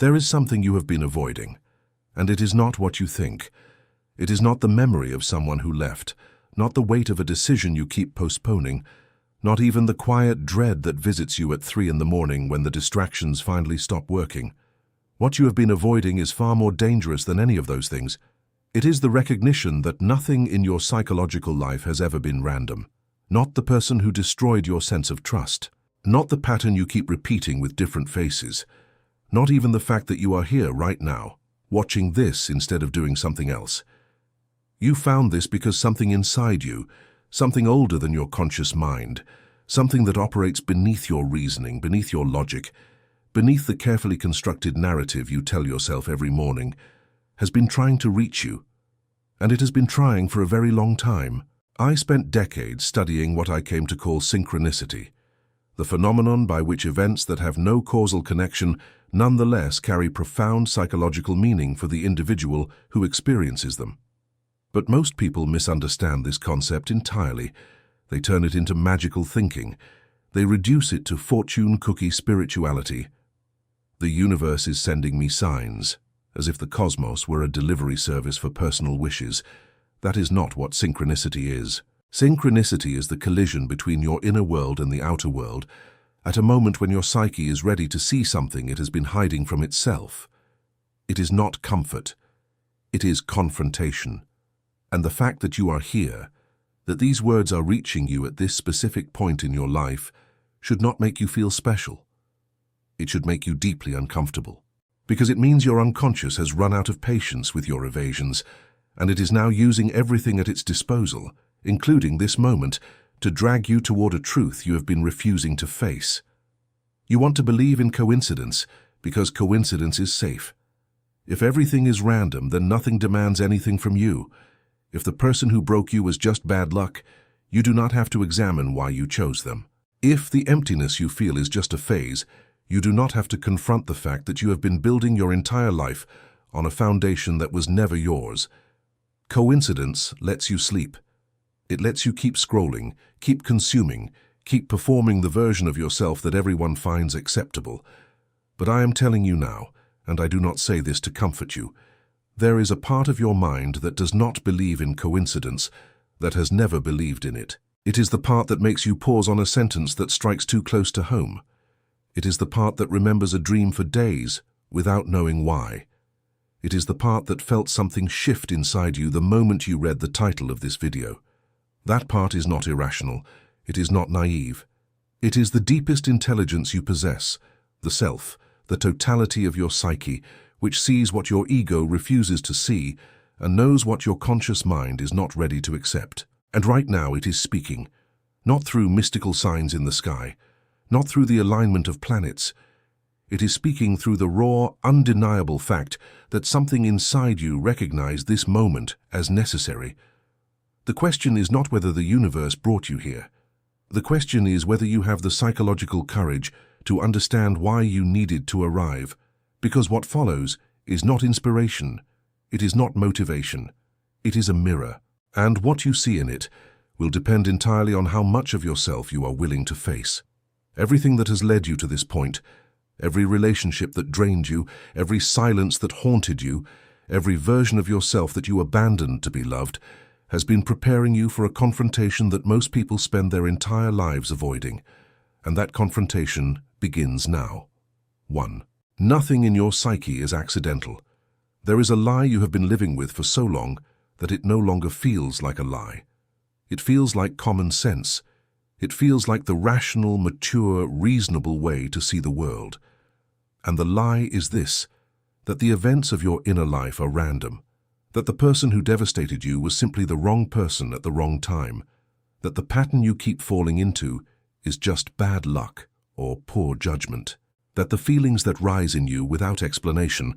There is something you have been avoiding, and it is not what you think. It is not the memory of someone who left, not the weight of a decision you keep postponing, not even the quiet dread that visits you at 3 in the morning when the distractions finally stop working. What you have been avoiding is far more dangerous than any of those things. It is the recognition that nothing in your psychological life has ever been random. Not the person who destroyed your sense of trust. Not the pattern you keep repeating with different faces. Not even the fact that you are here right now, watching this instead of doing something else. You found this because something inside you, something older than your conscious mind, something that operates beneath your reasoning, beneath your logic, beneath the carefully constructed narrative you tell yourself every morning, has been trying to reach you. And it has been trying for a very long time. I spent decades studying what I came to call synchronicity, the phenomenon by which events that have no causal connection nonetheless carry profound psychological meaning for the individual who experiences them. But most people misunderstand this concept entirely. They turn it into magical thinking. They reduce it to fortune cookie spirituality. The universe is sending me signs, as if the cosmos were a delivery service for personal wishes. That is not what synchronicity is. Synchronicity is the collision between your inner world and the outer world, at a moment when your psyche is ready to see something it has been hiding from itself. It is not comfort. It is confrontation. And the fact that you are here, that these words are reaching you at this specific point in your life, should not make you feel special. It should make you deeply uncomfortable. Because it means your unconscious has run out of patience with your evasions, and it is now using everything at its disposal, including this moment, to drag you toward a truth you have been refusing to face. You want to believe in coincidence, because coincidence is safe. If everything is random, then nothing demands anything from you. If the person who broke you was just bad luck, you do not have to examine why you chose them. If the emptiness you feel is just a phase, you do not have to confront the fact that you have been building your entire life on a foundation that was never yours. Coincidence lets you sleep. It lets you keep scrolling, keep consuming, keep performing the version of yourself that everyone finds acceptable. But I am telling you now, and I do not say this to comfort you, there is a part of your mind that does not believe in coincidence, that has never believed in it. It is the part that makes you pause on a sentence that strikes too close to home. It is the part that remembers a dream for days without knowing why. It is the part that felt something shift inside you the moment you read the title of this video. That part is not irrational. It is not naive. It is the deepest intelligence you possess, the self, the totality of your psyche, which sees what your ego refuses to see and knows what your conscious mind is not ready to accept. And right now it is speaking, not through mystical signs in the sky, not through the alignment of planets. It is speaking through the raw, undeniable fact that something inside you recognized this moment as necessary. The question is not whether the universe brought you here. The question is whether you have the psychological courage to understand why you needed to arrive. Because what follows is not inspiration, it is not motivation, it is a mirror. And what you see in it will depend entirely on how much of yourself you are willing to face. Everything that has led you to this point, every relationship that drained you, every silence that haunted you, every version of yourself that you abandoned to be loved, has been preparing you for a confrontation that most people spend their entire lives avoiding. And that confrontation begins now. 1. Nothing in your psyche is accidental. There is a lie you have been living with for so long that it no longer feels like a lie. It feels like common sense. It feels like the rational, mature, reasonable way to see the world. And the lie is this, that the events of your inner life are random, that the person who devastated you was simply the wrong person at the wrong time, that the pattern you keep falling into is just bad luck or poor judgment, that the feelings that rise in you without explanation,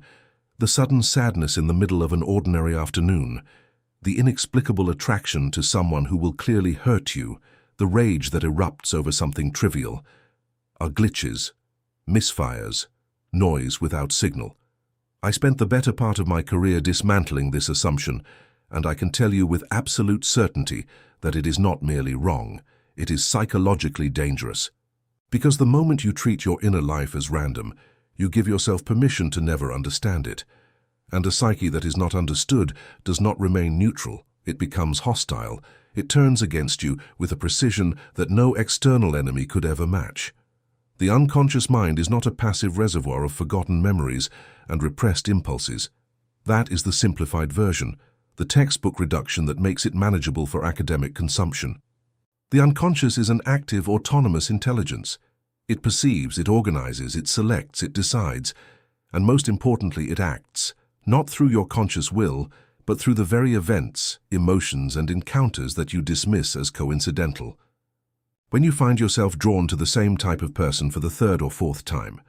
the sudden sadness in the middle of an ordinary afternoon, the inexplicable attraction to someone who will clearly hurt you, the rage that erupts over something trivial, are glitches, misfires, noise without signal. I spent the better part of my career dismantling this assumption, and I can tell you with absolute certainty that it is not merely wrong, it is psychologically dangerous. Because the moment you treat your inner life as random, You give yourself permission to never understand it. And a psyche that is not understood does not remain neutral. It becomes hostile. It turns against you with a precision that no external enemy could ever match. The unconscious mind is not a passive reservoir of forgotten memories and repressed impulses. That is the simplified version, the textbook reduction that makes it manageable for academic consumption. The unconscious is an active, autonomous intelligence. It perceives, it organizes, it selects, it decides, and most importantly, it acts, not through your conscious will, but through the very events, emotions, and encounters that you dismiss as coincidental. When you find yourself drawn to the same type of person for the third or fourth time,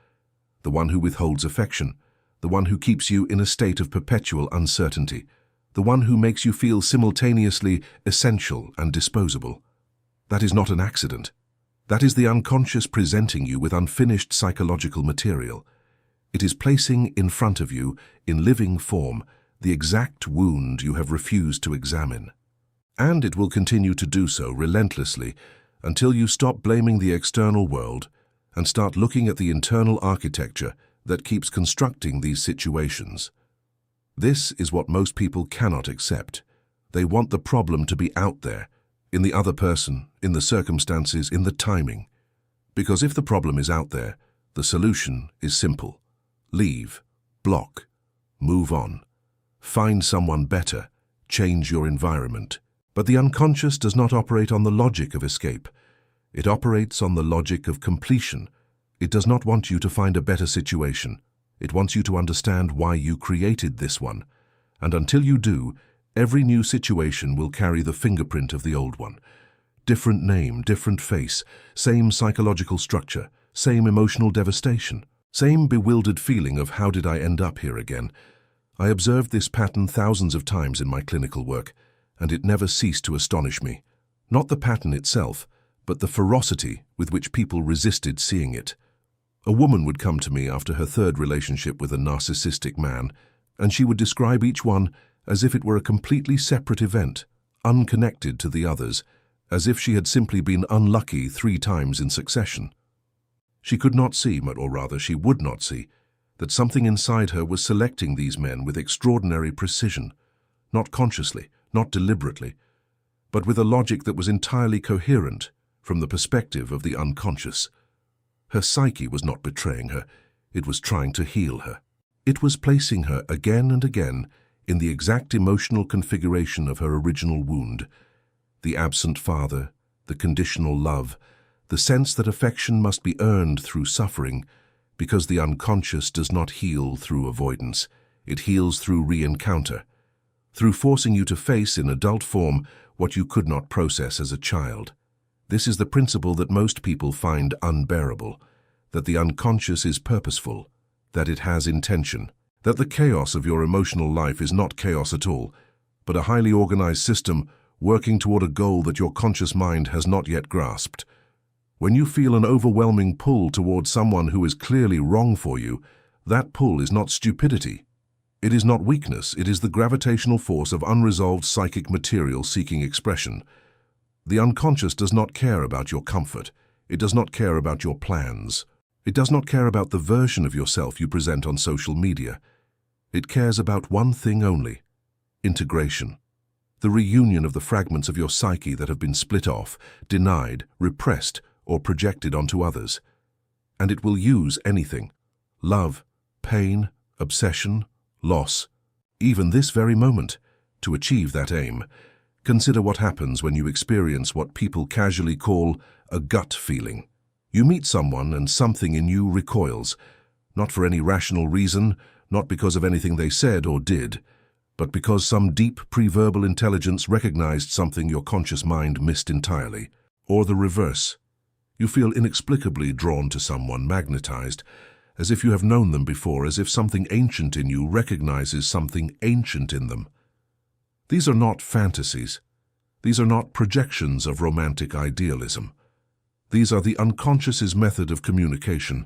the one who withholds affection, the one who keeps you in a state of perpetual uncertainty, the one who makes you feel simultaneously essential and disposable, that is not an accident. That is the unconscious presenting you with unfinished psychological material. It is placing in front of you, in living form, the exact wound you have refused to examine. And it will continue to do so relentlessly until you stop blaming the external world and start looking at the internal architecture that keeps constructing these situations. This is what most people cannot accept. They want the problem to be out there, in the other person, in the circumstances, in the timing. Because if the problem is out there, the solution is simple. Leave, block, move on. Find someone better, change your environment. But the unconscious does not operate on the logic of escape. It operates on the logic of completion. It does not want you to find a better situation. It wants you to understand why you created this one. And until you do, every new situation will carry the fingerprint of the old one. Different name, different face, same psychological structure, same emotional devastation, same bewildered feeling of how did I end up here again. I observed this pattern thousands of times in my clinical work, and it never ceased to astonish me. Not the pattern itself, but the ferocity with which people resisted seeing it. A woman would come to me after her third relationship with a narcissistic man, and she would describe each one as if it were a completely separate event, unconnected to the others, as if she had simply been unlucky 3 times in succession. She could not see, or rather she would not see, that something inside her was selecting these men with extraordinary precision, not consciously, not deliberately, but with a logic that was entirely coherent from the perspective of the unconscious. Her psyche was not betraying her, it was trying to heal her. It was placing her again and again in the exact emotional configuration of her original wound, the absent father, the conditional love, the sense that affection must be earned through suffering, because the unconscious does not heal through avoidance, it heals through re-encounter, through forcing you to face in adult form what you could not process as a child. This is the principle that most people find unbearable, that the unconscious is purposeful, that it has intention, that the chaos of your emotional life is not chaos at all, but a highly organized system working toward a goal that your conscious mind has not yet grasped. When you feel an overwhelming pull toward someone who is clearly wrong for you, that pull is not stupidity. It is not weakness, it is the gravitational force of unresolved psychic material seeking expression. The unconscious does not care about your comfort. It does not care about your plans. It does not care about the version of yourself you present on social media. It cares about one thing only: integration. The reunion of the fragments of your psyche that have been split off, denied, repressed, or projected onto others. And it will use anything: love, pain, obsession, loss, even this very moment, to achieve that aim. Consider what happens when you experience what people casually call a gut feeling. You meet someone and something in you recoils, not for any rational reason, not because of anything they said or did, but because some deep pre-verbal intelligence recognized something your conscious mind missed entirely. Or the reverse. You feel inexplicably drawn to someone, magnetized, as if you have known them before, as if something ancient in you recognizes something ancient in them. These are not fantasies. These are not projections of romantic idealism. These are the unconscious's method of communication.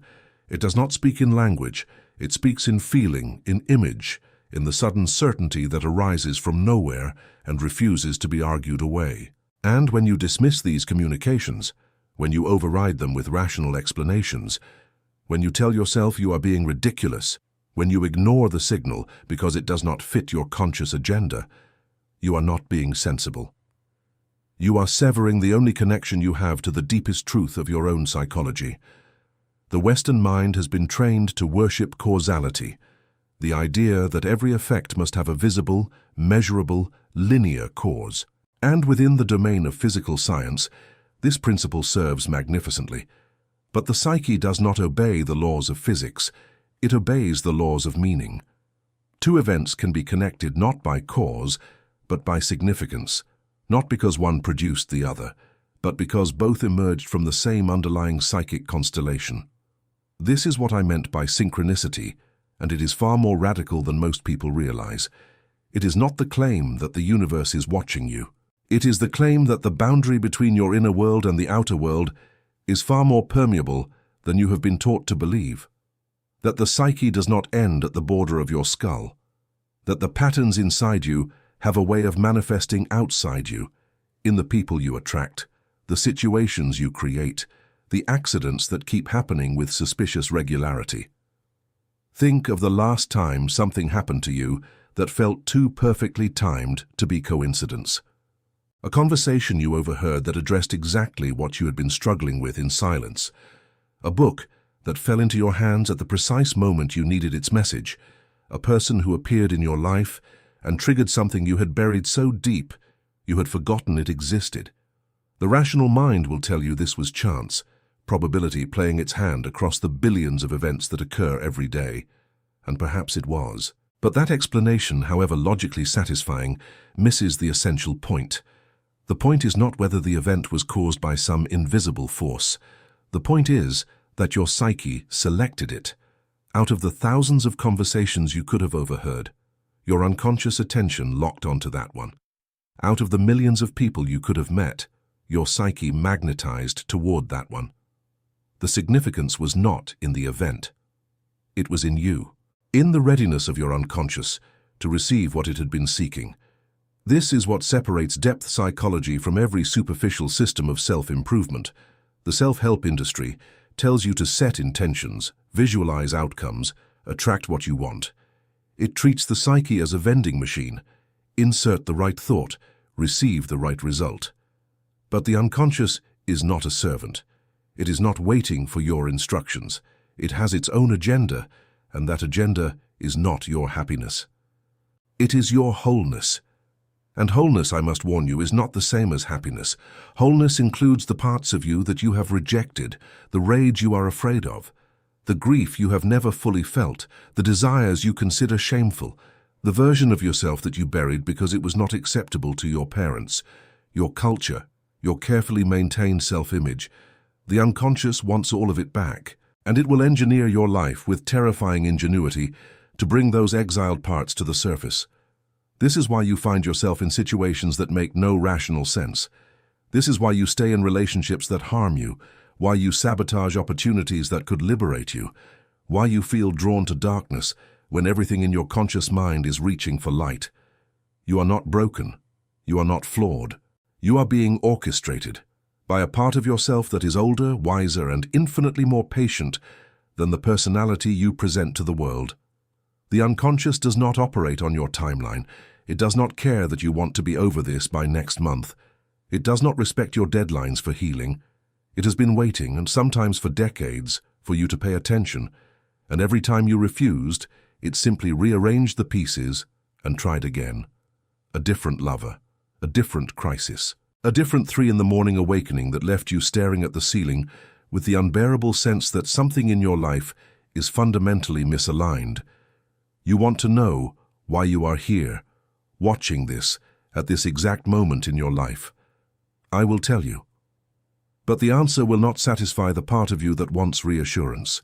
It does not speak in language. It speaks in feeling, in image, in the sudden certainty that arises from nowhere and refuses to be argued away. And when you dismiss these communications, when you override them with rational explanations, when you tell yourself you are being ridiculous, when you ignore the signal because it does not fit your conscious agenda, you are not being sensible. You are severing the only connection you have to the deepest truth of your own psychology. The Western mind has been trained to worship causality, the idea that every effect must have a visible, measurable, linear cause. And within the domain of physical science, this principle serves magnificently. But the psyche does not obey the laws of physics, it obeys the laws of meaning. Two events can be connected not by cause, but by significance, not because one produced the other, but because both emerged from the same underlying psychic constellation. This is what I meant by synchronicity, and it is far more radical than most people realize. It is not the claim that the universe is watching you. It is the claim that the boundary between your inner world and the outer world is far more permeable than you have been taught to believe. That the psyche does not end at the border of your skull. That the patterns inside you have a way of manifesting outside you, in the people you attract, the situations you create, the accidents that keep happening with suspicious regularity. Think of the last time something happened to you that felt too perfectly timed to be coincidence. A conversation you overheard that addressed exactly what you had been struggling with in silence. A book that fell into your hands at the precise moment you needed its message. A person who appeared in your life and triggered something you had buried so deep you had forgotten it existed. The rational mind will tell you this was chance, probability playing its hand across the billions of events that occur every day. And perhaps it was. But that explanation, however logically satisfying, misses the essential point. The point is not whether the event was caused by some invisible force. The point is that your psyche selected it. Out of the thousands of conversations you could have overheard, your unconscious attention locked onto that one. Out of the millions of people you could have met, your psyche magnetized toward that one. The significance was not in the event. It was in you, in the readiness of your unconscious to receive what it had been seeking. This is what separates depth psychology from every superficial system of self-improvement. The self-help industry tells you to set intentions, visualize outcomes, attract what you want. It treats the psyche as a vending machine. Insert the right thought, receive the right result. But the unconscious is not a servant. It is not waiting for your instructions. It has its own agenda, and that agenda is not your happiness. It is your wholeness. And wholeness, I must warn you, is not the same as happiness. Wholeness includes the parts of you that you have rejected, the rage you are afraid of, the grief you have never fully felt, the desires you consider shameful, the version of yourself that you buried because it was not acceptable to your parents, your culture, your carefully maintained self-image. The unconscious wants all of it back, and it will engineer your life with terrifying ingenuity to bring those exiled parts to the surface. This is why you find yourself in situations that make no rational sense. This is why you stay in relationships that harm you, why you sabotage opportunities that could liberate you, why you feel drawn to darkness when everything in your conscious mind is reaching for light. You are not broken. You are not flawed. You are being orchestrated by a part of yourself that is older, wiser, and infinitely more patient than the personality you present to the world. The unconscious does not operate on your timeline. It does not care that you want to be over this by next month. It does not respect your deadlines for healing. It has been waiting, and sometimes for decades, for you to pay attention, and every time you refused, it simply rearranged the pieces and tried again. A different lover, a different crisis, a different 3 a.m. awakening that left you staring at the ceiling with the unbearable sense that something in your life is fundamentally misaligned. You want to know why you are here, watching this, at this exact moment in your life. I will tell you. But the answer will not satisfy the part of you that wants reassurance.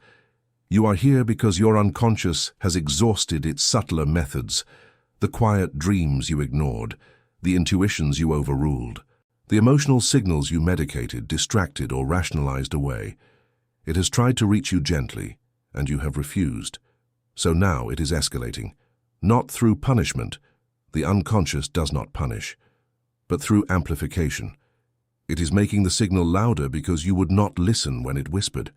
You are here because your unconscious has exhausted its subtler methods, the quiet dreams you ignored, the intuitions you overruled, the emotional signals you medicated, distracted, or rationalized away. It has tried to reach you gently, and you have refused. So now it is escalating, not through punishment. The unconscious does not punish, but through amplification. It is making the signal louder because you would not listen when it whispered.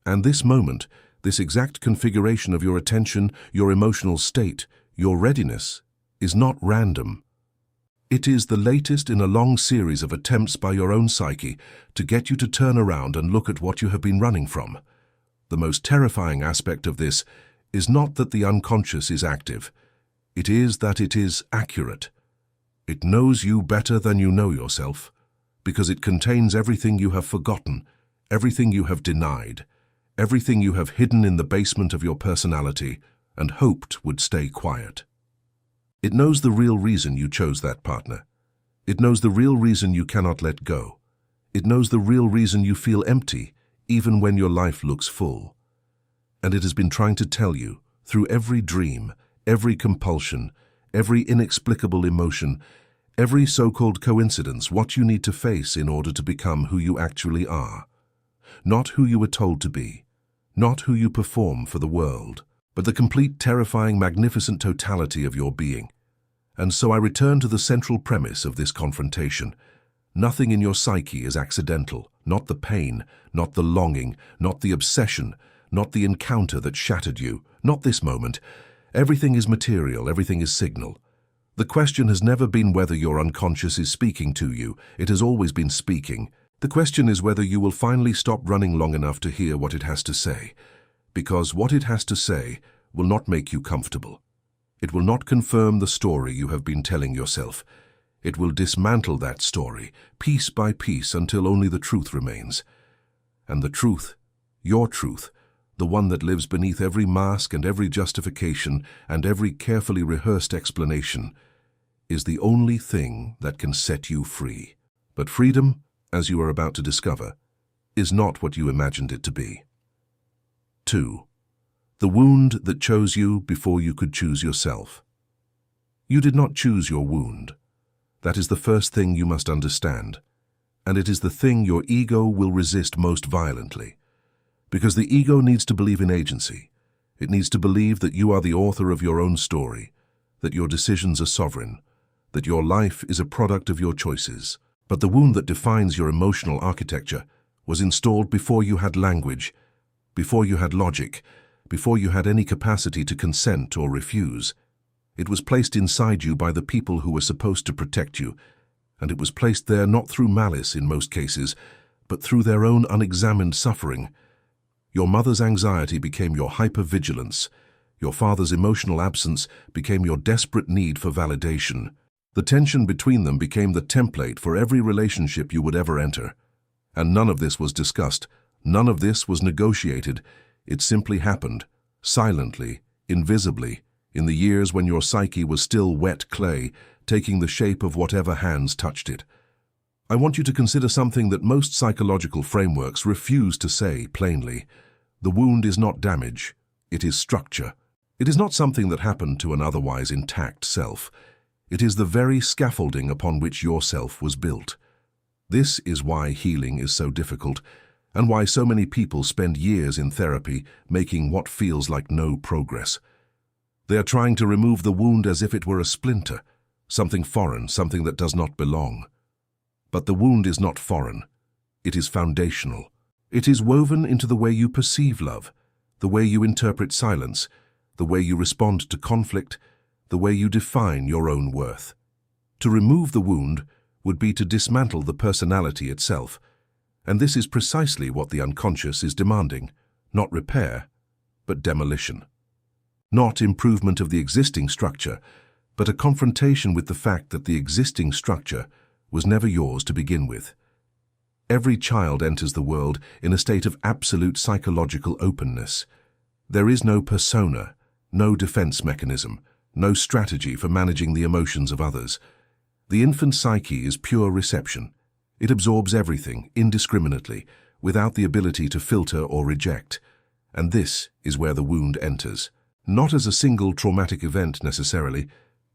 And this moment, This exact configuration of your attention, your emotional state, your readiness, is not random. It is the latest in a long series of attempts by your own psyche to get you to turn around and look at what you have been running from. The most terrifying aspect of this is not that the unconscious is active. It is that it is accurate. It knows you better than you know yourself, because it contains everything you have forgotten, everything you have denied, everything you have hidden in the basement of your personality and hoped would stay quiet. It knows the real reason you chose that partner. It knows the real reason you cannot let go. It knows the real reason you feel empty, even when your life looks full. And it has been trying to tell you, through every dream, every compulsion, every inexplicable emotion, every so-called coincidence, what you need to face in order to become who you actually are. Not who you were told to be, not who you perform for the world, but the complete, terrifying, magnificent totality of your being. And so I return to the central premise of this confrontation. Nothing in your psyche is accidental, not the pain, not the longing, not the obsession, not the encounter that shattered you, not this moment. Everything is material, everything is signal. The question has never been whether your unconscious is speaking to you. It has always been speaking. The question is whether you will finally stop running long enough to hear what it has to say. Because what it has to say will not make you comfortable. It will not confirm the story you have been telling yourself. It will dismantle that story, piece by piece, until only the truth remains. And the truth, your truth, the one that lives beneath every mask and every justification and every carefully rehearsed explanation, is the only thing that can set you free. But freedom, as you are about to discover, is not what you imagined it to be. 2. The wound that chose you before you could choose yourself. You did not choose your wound. That is the first thing you must understand, and it is the thing your ego will resist most violently. Because the ego needs to believe in agency. It needs to believe that you are the author of your own story, that your decisions are sovereign, that your life is a product of your choices. But the wound that defines your emotional architecture was installed before you had language, before you had logic, before you had any capacity to consent or refuse. It was placed inside you by the people who were supposed to protect you, and it was placed there not through malice in most cases, but through their own unexamined suffering. Your mother's anxiety became your hypervigilance. Your father's emotional absence became your desperate need for validation. The tension between them became the template for every relationship you would ever enter. And none of this was discussed. None of this was negotiated. It simply happened, silently, invisibly, in the years when your psyche was still wet clay, taking the shape of whatever hands touched it. I want you to consider something that most psychological frameworks refuse to say plainly. The wound is not damage, it is structure. It is not something that happened to an otherwise intact self. It is the very scaffolding upon which your self was built. This is why healing is so difficult, and why so many people spend years in therapy making what feels like no progress. They are trying to remove the wound as if it were a splinter, something foreign, something that does not belong. But the wound is not foreign. It is foundational. It is woven into the way you perceive love, the way you interpret silence, the way you respond to conflict, the way you define your own worth. To remove the wound would be to dismantle the personality itself, and this is precisely what the unconscious is demanding, not repair, but demolition. Not improvement of the existing structure, but a confrontation with the fact that the existing structure was never yours to begin with. Every child enters the world in a state of absolute psychological openness. There is no persona, no defense mechanism, no strategy for managing the emotions of others. The infant psyche is pure reception. It absorbs everything indiscriminately, without the ability to filter or reject. And this is where the wound enters. Not as a single traumatic event necessarily,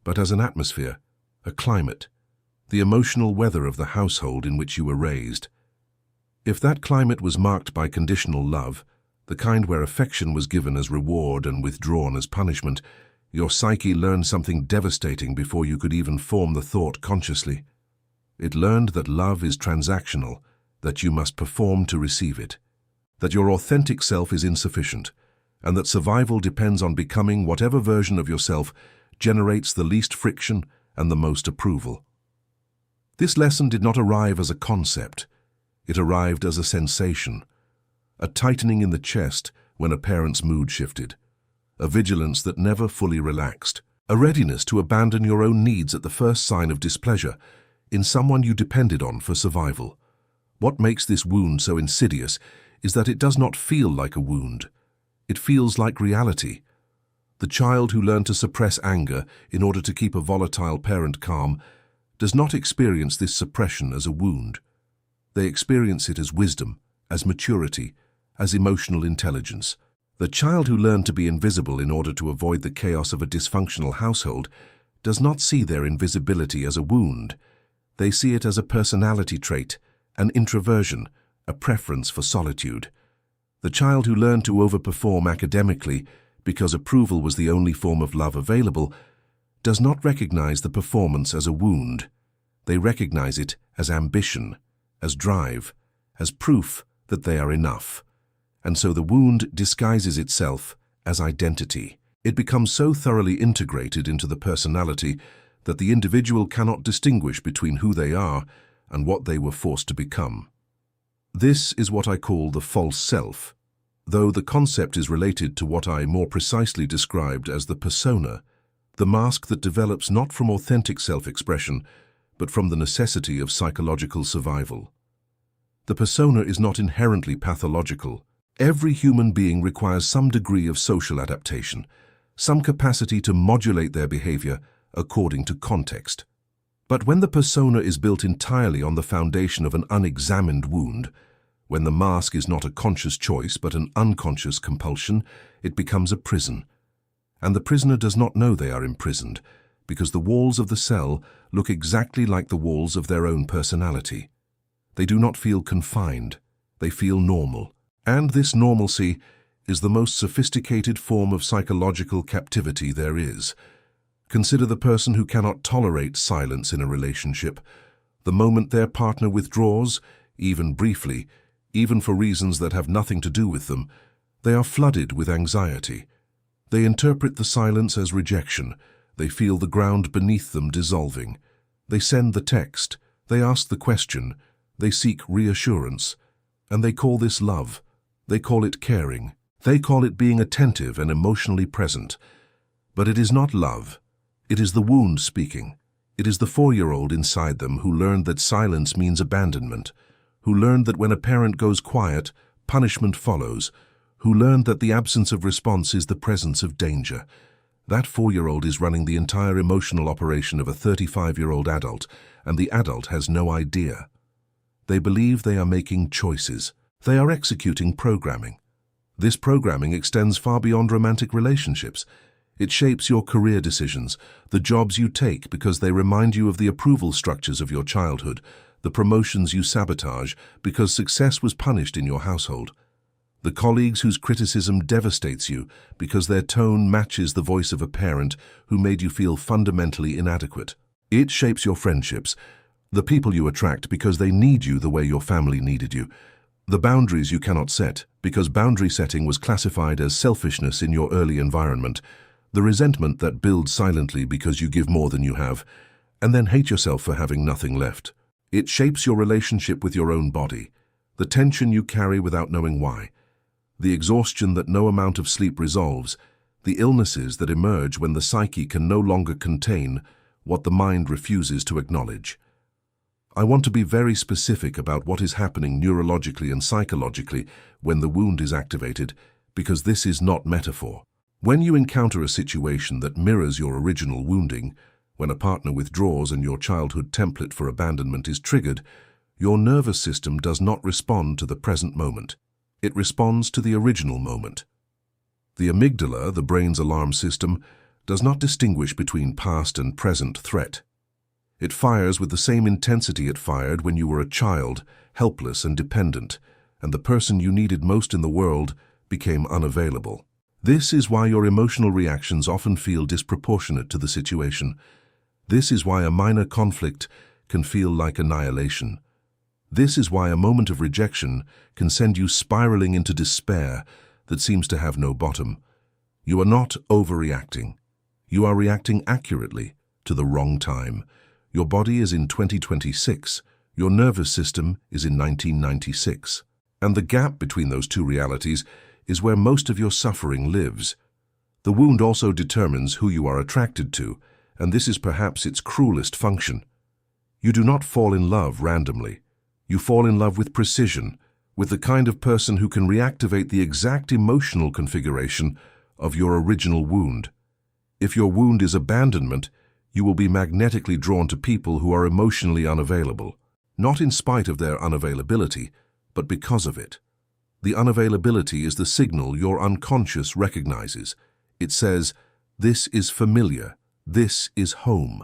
but as an atmosphere, a climate, the emotional weather of the household in which you were raised. If that climate was marked by conditional love, the kind where affection was given as reward and withdrawn as punishment, your psyche learned something devastating before you could even form the thought consciously. It learned that love is transactional, that you must perform to receive it, that your authentic self is insufficient, and that survival depends on becoming whatever version of yourself generates the least friction and the most approval. This lesson did not arrive as a concept. It arrived as a sensation, a tightening in the chest when a parent's mood shifted, a vigilance that never fully relaxed, a readiness to abandon your own needs at the first sign of displeasure in someone you depended on for survival. What makes this wound so insidious is that it does not feel like a wound. It feels like reality. The child who learned to suppress anger in order to keep a volatile parent calm does not experience this suppression as a wound. They experience it as wisdom, as maturity, as emotional intelligence. The child who learned to be invisible in order to avoid the chaos of a dysfunctional household does not see their invisibility as a wound. They see it as a personality trait, an introversion, a preference for solitude. The child who learned to overperform academically because approval was the only form of love available does not recognize the performance as a wound. They recognize it as ambition, as drive, as proof that they are enough. And so the wound disguises itself as identity. It becomes so thoroughly integrated into the personality that the individual cannot distinguish between who they are and what they were forced to become. This is what I call the false self, though the concept is related to what I more precisely described as the persona, the mask that develops not from authentic self-expression, but from the necessity of psychological survival. The persona is not inherently pathological. Every human being requires some degree of social adaptation, some capacity to modulate their behavior according to context. But when the persona is built entirely on the foundation of an unexamined wound, when the mask is not a conscious choice but an unconscious compulsion, it becomes a prison. And the prisoner does not know they are imprisoned, because the walls of the cell look exactly like the walls of their own personality. They do not feel confined, they feel normal. And this normalcy is the most sophisticated form of psychological captivity there is. Consider the person who cannot tolerate silence in a relationship. The moment their partner withdraws, even briefly, even for reasons that have nothing to do with them, they are flooded with anxiety. They interpret the silence as rejection. They feel the ground beneath them dissolving. They send the text. They ask the question. They seek reassurance. And they call this love. They call it caring. They call it being attentive and emotionally present. But it is not love. It is the wound speaking. It is the 4-year-old inside them who learned that silence means abandonment, who learned that when a parent goes quiet, punishment follows, who learned that the absence of response is the presence of danger. That 4-year-old is running the entire emotional operation of a 35-year-old adult, and the adult has no idea. They believe they are making choices. They are executing programming. This programming extends far beyond romantic relationships. It shapes your career decisions, the jobs you take because they remind you of the approval structures of your childhood, the promotions you sabotage because success was punished in your household, the colleagues whose criticism devastates you because their tone matches the voice of a parent who made you feel fundamentally inadequate. It shapes your friendships, the people you attract because they need you the way your family needed you, the boundaries you cannot set because boundary setting was classified as selfishness in your early environment, the resentment that builds silently because you give more than you have, and then hate yourself for having nothing left. It shapes your relationship with your own body, the tension you carry without knowing why, the exhaustion that no amount of sleep resolves, the illnesses that emerge when the psyche can no longer contain what the mind refuses to acknowledge. I want to be very specific about what is happening neurologically and psychologically when the wound is activated, because this is not metaphor. When you encounter a situation that mirrors your original wounding, when a partner withdraws and your childhood template for abandonment is triggered, your nervous system does not respond to the present moment. It responds to the original moment. The amygdala, the brain's alarm system, does not distinguish between past and present threat. It fires with the same intensity it fired when you were a child, helpless and dependent, and the person you needed most in the world became unavailable. This is why your emotional reactions often feel disproportionate to the situation. This is why a minor conflict can feel like annihilation. This is why a moment of rejection can send you spiraling into despair, that seems to have no bottom. You are not overreacting. You are reacting accurately to the wrong time. Your body is in 2026. Your nervous system is in 1996. And the gap between those two realities is where most of your suffering lives. The wound also determines who you are attracted to, and this is perhaps its cruelest function. You do not fall in love randomly. You fall in love with precision, with the kind of person who can reactivate the exact emotional configuration of your original wound. If your wound is abandonment, you will be magnetically drawn to people who are emotionally unavailable, not in spite of their unavailability, but because of it. The unavailability is the signal your unconscious recognizes. It says, "This is familiar, this is home."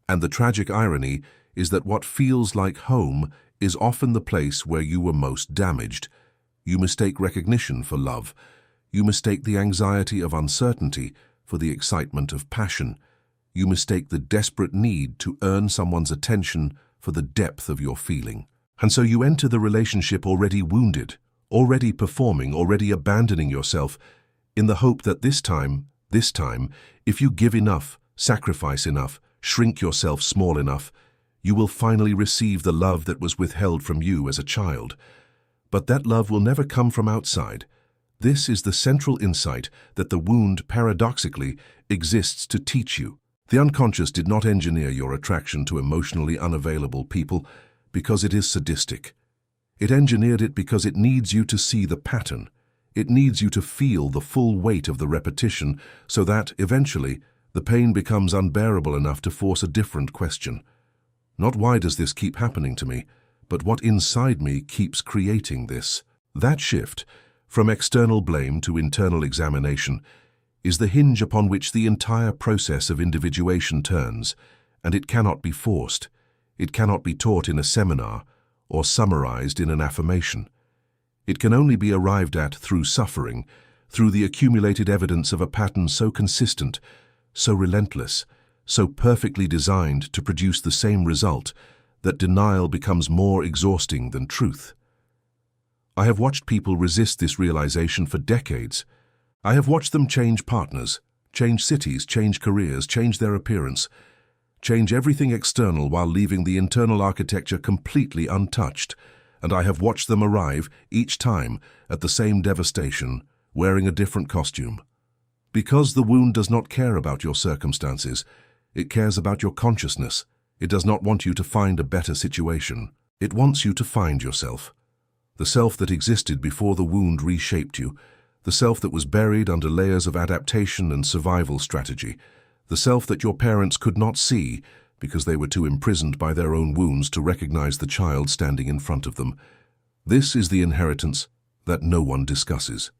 And the tragic irony is that what feels like home is often the place where you were most damaged. You mistake recognition for love. You mistake the anxiety of uncertainty for the excitement of passion. You mistake the desperate need to earn someone's attention for the depth of your feeling. And so you enter the relationship already wounded, already performing, already abandoning yourself, in the hope that this time, if you give enough, sacrifice enough, shrink yourself small enough, you will finally receive the love that was withheld from you as a child. But that love will never come from outside. This is the central insight that the wound, paradoxically, exists to teach you. The unconscious did not engineer your attraction to emotionally unavailable people because it is sadistic. It engineered it because it needs you to see the pattern. It needs you to feel the full weight of the repetition so that, eventually, the pain becomes unbearable enough to force a different question. Not why does this keep happening to me, but what inside me keeps creating this. That shift, from external blame to internal examination, is the hinge upon which the entire process of individuation turns, and it cannot be forced. It cannot be taught in a seminar or summarized in an affirmation. It can only be arrived at through suffering, through the accumulated evidence of a pattern so consistent, so relentless, so perfectly designed to produce the same result that denial becomes more exhausting than truth. I have watched people resist this realization for decades. I have watched them change partners, change cities, change careers, change their appearance, change everything external while leaving the internal architecture completely untouched, and I have watched them arrive, each time, at the same devastation, wearing a different costume. Because the wound does not care about your circumstances, it cares about your consciousness. It does not want you to find a better situation. It wants you to find yourself. The self that existed before the wound reshaped you, the self that was buried under layers of adaptation and survival strategy, the self that your parents could not see because they were too imprisoned by their own wounds to recognize the child standing in front of them. This is the inheritance that no one discusses.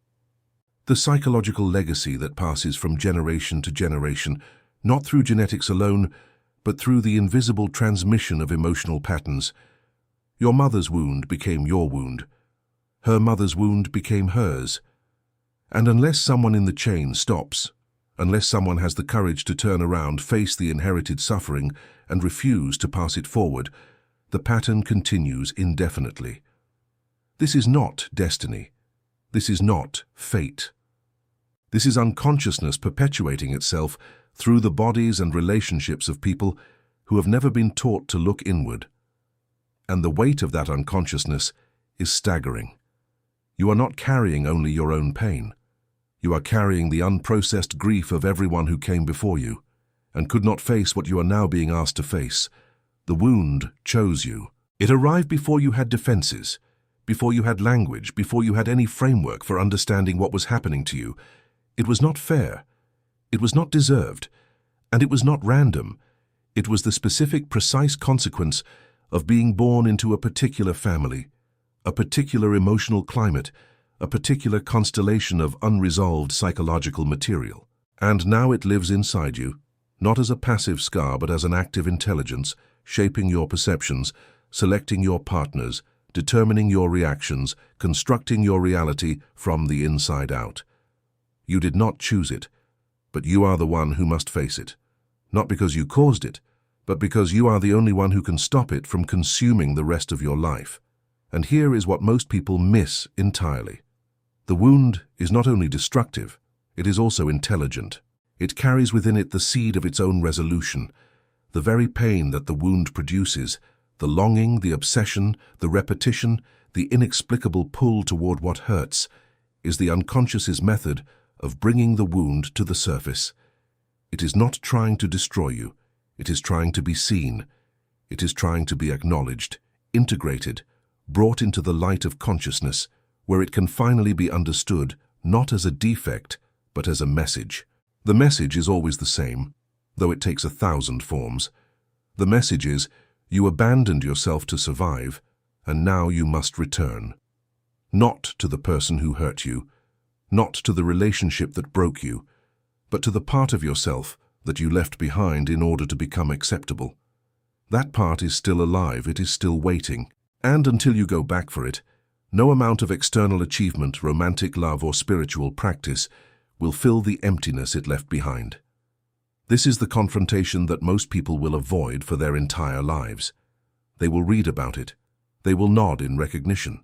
The psychological legacy that passes from generation to generation, not through genetics alone, but through the invisible transmission of emotional patterns. Your mother's wound became your wound. Her mother's wound became hers. And unless someone in the chain stops, unless someone has the courage to turn around, face the inherited suffering, and refuse to pass it forward, the pattern continues indefinitely. This is not destiny. This is not fate. This is unconsciousness perpetuating itself through the bodies and relationships of people who have never been taught to look inward. And the weight of that unconsciousness is staggering. You are not carrying only your own pain. You are carrying the unprocessed grief of everyone who came before you and could not face what you are now being asked to face. The wound chose you. It arrived before you had defenses, before you had language, before you had any framework for understanding what was happening to you. It was not fair. It was not deserved. And it was not random. It was the specific, precise consequence of being born into a particular family, a particular emotional climate, a particular constellation of unresolved psychological material. And now it lives inside you, not as a passive scar but as an active intelligence, shaping your perceptions, selecting your partners, determining your reactions, constructing your reality from the inside out. You did not choose it, but you are the one who must face it. Not because you caused it, but because you are the only one who can stop it from consuming the rest of your life. And here is what most people miss entirely. The wound is not only destructive, it is also intelligent. It carries within it the seed of its own resolution. The very pain that the wound produces, the longing, the obsession, the repetition, the inexplicable pull toward what hurts, is the unconscious's method of bringing the wound to the surface. It is not trying to destroy you. It is trying to be seen. It is trying to be acknowledged, integrated, brought into the light of consciousness, where it can finally be understood not as a defect, but as a message. The message is always the same, though it takes 1,000 forms. The message is, you abandoned yourself to survive, and now you must return. Not to the person who hurt you, not to the relationship that broke you, but to the part of yourself that you left behind in order to become acceptable. That part is still alive, it is still waiting, and until you go back for it, no amount of external achievement, romantic love, or spiritual practice will fill the emptiness it left behind. This is the confrontation that most people will avoid for their entire lives. They will read about it. They will nod in recognition.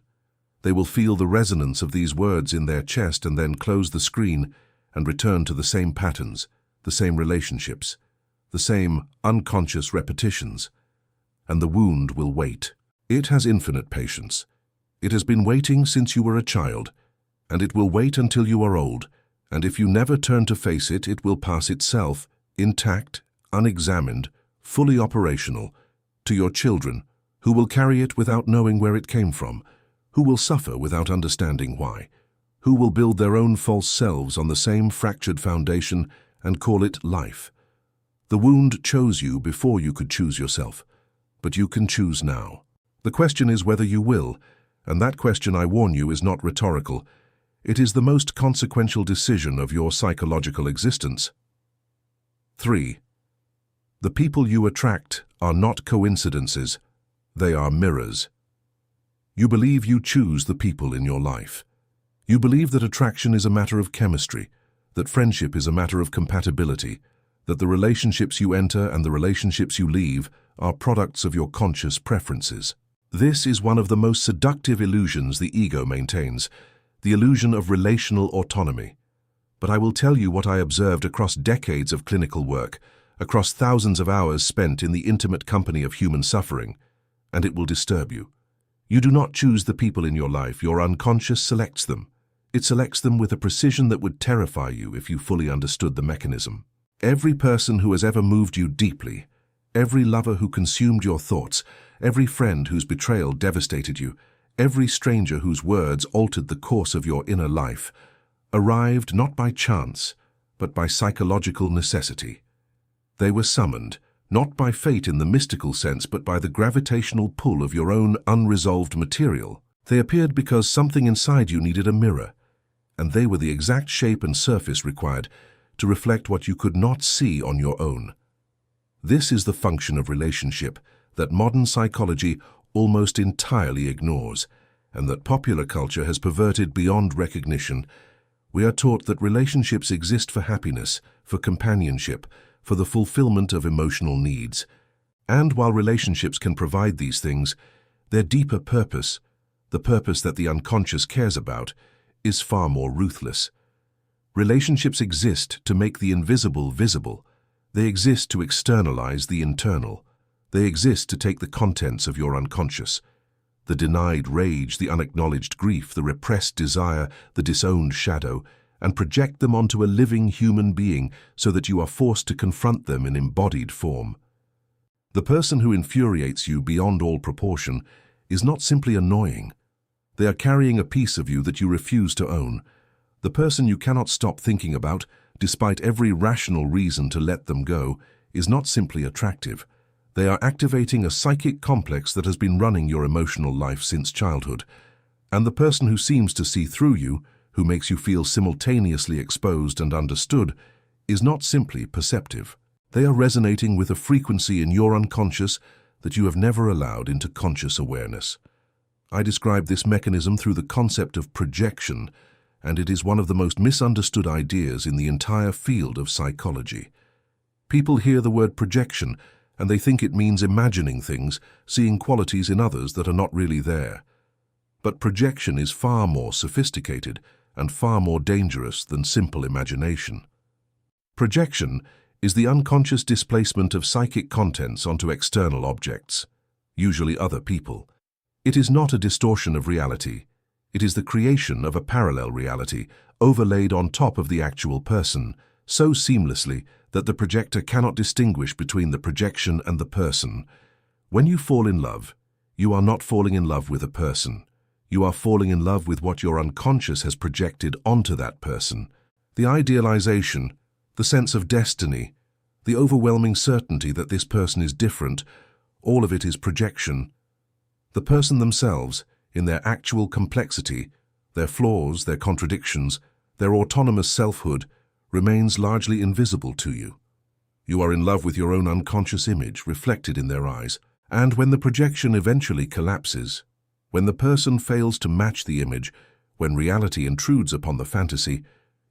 They will feel the resonance of these words in their chest and then close the screen and return to the same patterns, the same relationships, the same unconscious repetitions. And the wound will wait. It has infinite patience. It has been waiting since you were a child, and it will wait until you are old, and if you never turn to face it, it will pass itself, intact, unexamined, fully operational, to your children, who will carry it without knowing where it came from, who will suffer without understanding why, who will build their own false selves on the same fractured foundation and call it life. The wound chose you before you could choose yourself, but you can choose now. The question is whether you will, and that question, I warn you, is not rhetorical. It is the most consequential decision of your psychological existence. 3. The people you attract are not coincidences. They are mirrors. You believe you choose the people in your life. You believe that attraction is a matter of chemistry, that friendship is a matter of compatibility, that the relationships you enter and the relationships you leave are products of your conscious preferences. This is one of the most seductive illusions the ego maintains, the illusion of relational autonomy. But I will tell you what I observed across decades of clinical work, across thousands of hours spent in the intimate company of human suffering, and it will disturb you. You do not choose the people in your life, your unconscious selects them. It selects them with a precision that would terrify you if you fully understood the mechanism. Every person who has ever moved you deeply, every lover who consumed your thoughts, every friend whose betrayal devastated you, every stranger whose words altered the course of your inner life, arrived not by chance, but by psychological necessity. They were summoned, not by fate in the mystical sense, but by the gravitational pull of your own unresolved material. They appeared because something inside you needed a mirror, and they were the exact shape and surface required to reflect what you could not see on your own. This is the function of relationship that modern psychology almost entirely ignores, and that popular culture has perverted beyond recognition. We are taught that relationships exist for happiness, for companionship, for the fulfillment of emotional needs. And while relationships can provide these things, their deeper purpose, the purpose that the unconscious cares about, is far more ruthless. Relationships exist to make the invisible visible. They exist to externalize the internal. They exist to take the contents of your unconscious, the denied rage, the unacknowledged grief, the repressed desire, the disowned shadow, and project them onto a living human being so that you are forced to confront them in embodied form. The person who infuriates you beyond all proportion is not simply annoying. They are carrying a piece of you that you refuse to own. The person you cannot stop thinking about, despite every rational reason to let them go, is not simply attractive. They are activating a psychic complex that has been running your emotional life since childhood. And the person who seems to see through you, who makes you feel simultaneously exposed and understood, is not simply perceptive. They are resonating with a frequency in your unconscious that you have never allowed into conscious awareness. I describe this mechanism through the concept of projection, and it is one of the most misunderstood ideas in the entire field of psychology. People hear the word projection, and they think it means imagining things, seeing qualities in others that are not really there. But projection is far more sophisticated and far more dangerous than simple imagination. Projection is the unconscious displacement of psychic contents onto external objects, usually other people. It is not a distortion of reality. It is the creation of a parallel reality overlaid on top of the actual person, so seamlessly that the projector cannot distinguish between the projection and the person. When you fall in love, you are not falling in love with a person. You are falling in love with what your unconscious has projected onto that person. The idealization, the sense of destiny, the overwhelming certainty that this person is different, all of it is projection. The person themselves, in their actual complexity, their flaws, their contradictions, their autonomous selfhood, remains largely invisible to you. You are in love with your own unconscious image reflected in their eyes, and when the projection eventually collapses, when the person fails to match the image, when reality intrudes upon the fantasy,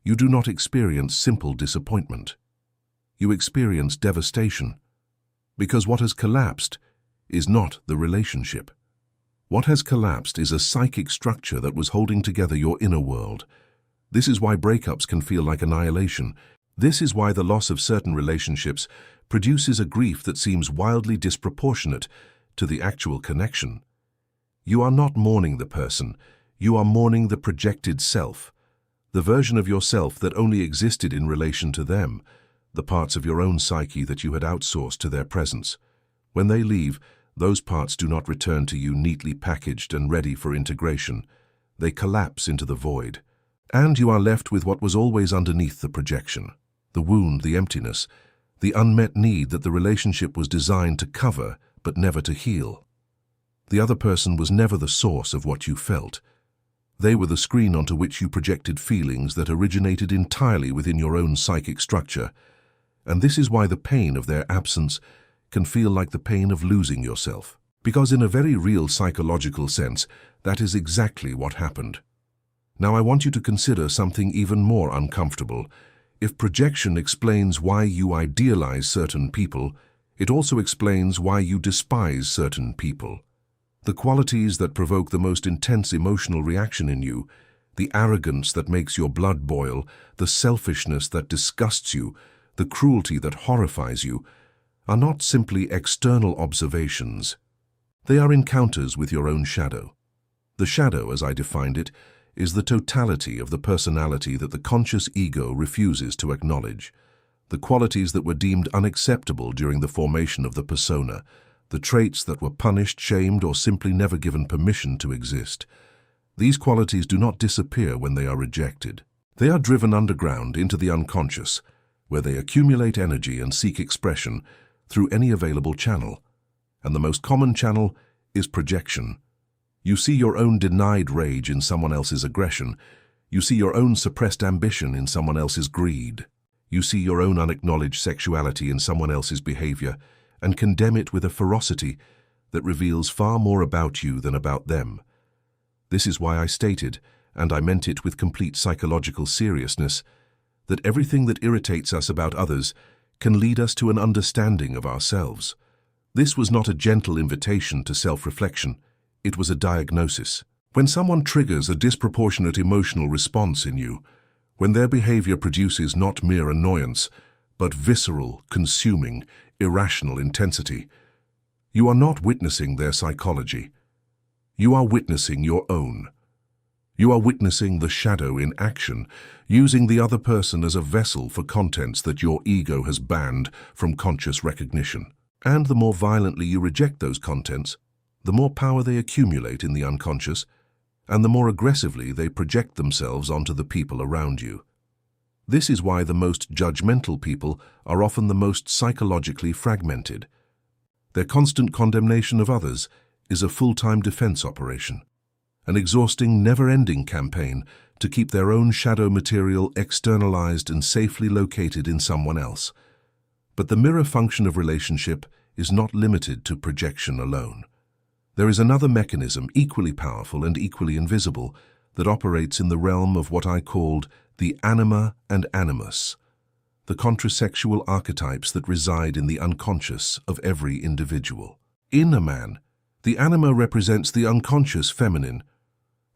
you do not experience simple disappointment. You experience devastation, because what has collapsed is not the relationship. What has collapsed is a psychic structure that was holding together your inner world. This is why breakups can feel like annihilation. This is why the loss of certain relationships produces a grief that seems wildly disproportionate to the actual connection. You are not mourning the person, you are mourning the projected self, the version of yourself that only existed in relation to them, the parts of your own psyche that you had outsourced to their presence. When they leave, those parts do not return to you neatly packaged and ready for integration. They collapse into the void. And you are left with what was always underneath the projection, the wound, the emptiness, the unmet need that the relationship was designed to cover but never to heal. The other person was never the source of what you felt. They were the screen onto which you projected feelings that originated entirely within your own psychic structure. And this is why the pain of their absence can feel like the pain of losing yourself. Because in a very real psychological sense, that is exactly what happened. Now I want you to consider something even more uncomfortable. If projection explains why you idealize certain people, it also explains why you despise certain people. The qualities that provoke the most intense emotional reaction in you, the arrogance that makes your blood boil, the selfishness that disgusts you, the cruelty that horrifies you, are not simply external observations. They are encounters with your own shadow. The shadow, as I defined it, is the totality of the personality that the conscious ego refuses to acknowledge, the qualities that were deemed unacceptable during the formation of the persona, the traits that were punished, shamed, or simply never given permission to exist. These qualities do not disappear when they are rejected. They are driven underground into the unconscious, where they accumulate energy and seek expression through any available channel. And the most common channel is projection. You see your own denied rage in someone else's aggression. You see your own suppressed ambition in someone else's greed. You see your own unacknowledged sexuality in someone else's behavior and condemn it with a ferocity that reveals far more about you than about them. This is why I stated, and I meant it with complete psychological seriousness, that everything that irritates us about others can lead us to an understanding of ourselves. This was not a gentle invitation to self-reflection. It was a diagnosis. When someone triggers a disproportionate emotional response in you, when their behavior produces not mere annoyance, but visceral, consuming, irrational intensity, you are not witnessing their psychology. You are witnessing your own. You are witnessing the shadow in action, using the other person as a vessel for contents that your ego has banned from conscious recognition. And the more violently you reject those contents, the more power they accumulate in the unconscious, and the more aggressively they project themselves onto the people around you. This is why the most judgmental people are often the most psychologically fragmented. Their constant condemnation of others is a full-time defense operation, an exhausting, never-ending campaign to keep their own shadow material externalized and safely located in someone else. But the mirror function of relationship is not limited to projection alone. There is another mechanism equally powerful and equally invisible that operates in the realm of what I called the anima and animus, the contrasexual archetypes that reside in the unconscious of every individual. In a man, the anima represents the unconscious feminine,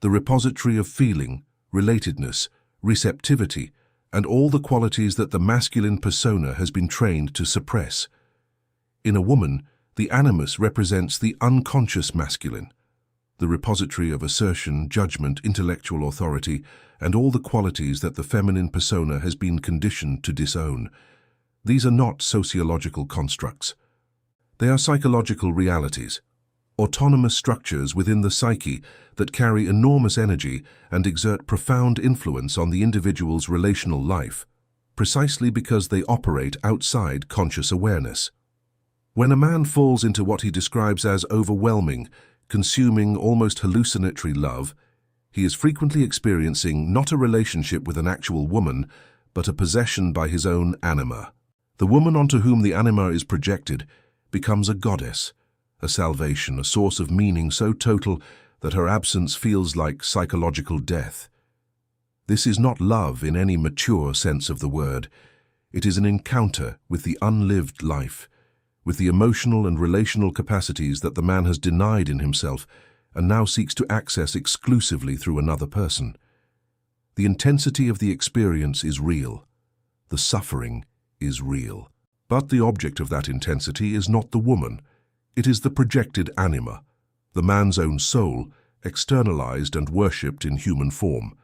the repository of feeling, relatedness, receptivity, and all the qualities that the masculine persona has been trained to suppress. In a woman, the animus represents the unconscious masculine, the repository of assertion, judgment, intellectual authority, and all the qualities that the feminine persona has been conditioned to disown. These are not sociological constructs. They are psychological realities, autonomous structures within the psyche that carry enormous energy and exert profound influence on the individual's relational life, precisely because they operate outside conscious awareness. When a man falls into what he describes as overwhelming, consuming, almost hallucinatory love, he is frequently experiencing not a relationship with an actual woman, but a possession by his own anima. The woman onto whom the anima is projected becomes a goddess, a salvation, a source of meaning so total that her absence feels like psychological death. This is not love in any mature sense of the word. It is an encounter with the unlived life, with the emotional and relational capacities that the man has denied in himself and now seeks to access exclusively through another person. The intensity of the experience is real. The suffering is real. But the object of that intensity is not the woman. It is the projected anima, the man's own soul, externalized and worshipped in human form.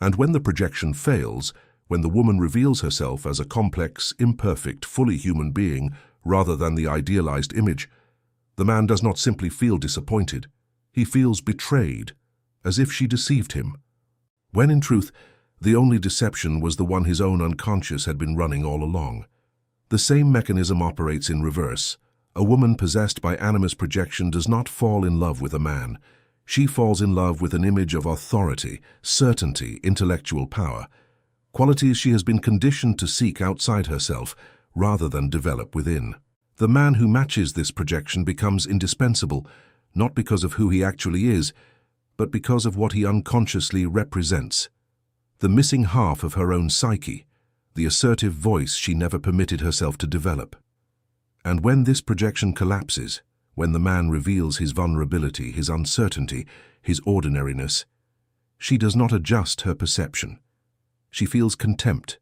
And when the projection fails, when the woman reveals herself as a complex, imperfect, fully human being rather than the idealized image, the man does not simply feel disappointed. He feels betrayed, as if she deceived him, when in truth, the only deception was the one his own unconscious had been running all along. The same mechanism operates in reverse. A woman possessed by animus projection does not fall in love with a man. She falls in love with an image of authority, certainty, intellectual power, qualities she has been conditioned to seek outside herself rather than develop within. The man who matches this projection becomes indispensable, not because of who he actually is, but because of what he unconsciously represents. The missing half of her own psyche, the assertive voice she never permitted herself to develop. And when this projection collapses, when the man reveals his vulnerability, his uncertainty, his ordinariness, she does not adjust her perception. She feels contempt,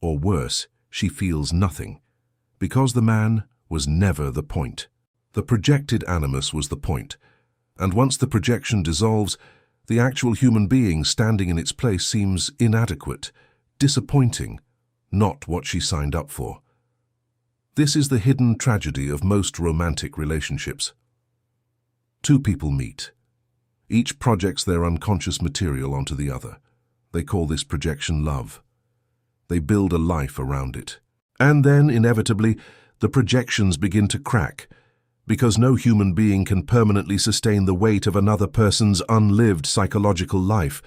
or worse, she feels nothing, because the man was never the point. The projected animus was the point, and once the projection dissolves, the actual human being standing in its place seems inadequate, disappointing, not what she signed up for. This is the hidden tragedy of most romantic relationships. Two people meet. Each projects their unconscious material onto the other. They call this projection love. They build a life around it. And then, inevitably, the projections begin to crack, because no human being can permanently sustain the weight of another person's unlived psychological life.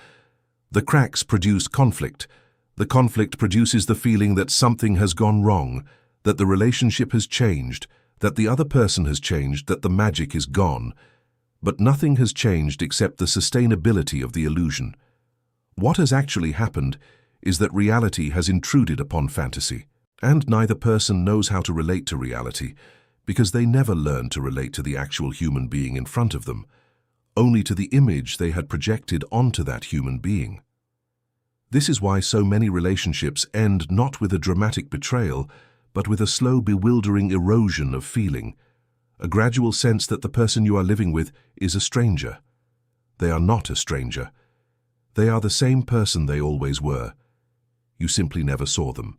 The cracks produce conflict. The conflict produces the feeling that something has gone wrong, that the relationship has changed, that the other person has changed, that the magic is gone. But nothing has changed except the sustainability of the illusion. What has actually happened is that reality has intruded upon fantasy, and neither person knows how to relate to reality, because they never learned to relate to the actual human being in front of them, only to the image they had projected onto that human being. This is why so many relationships end not with a dramatic betrayal, but with a slow, bewildering erosion of feeling, a gradual sense that the person you are living with is a stranger. They are not a stranger. They are the same person they always were. You simply never saw them.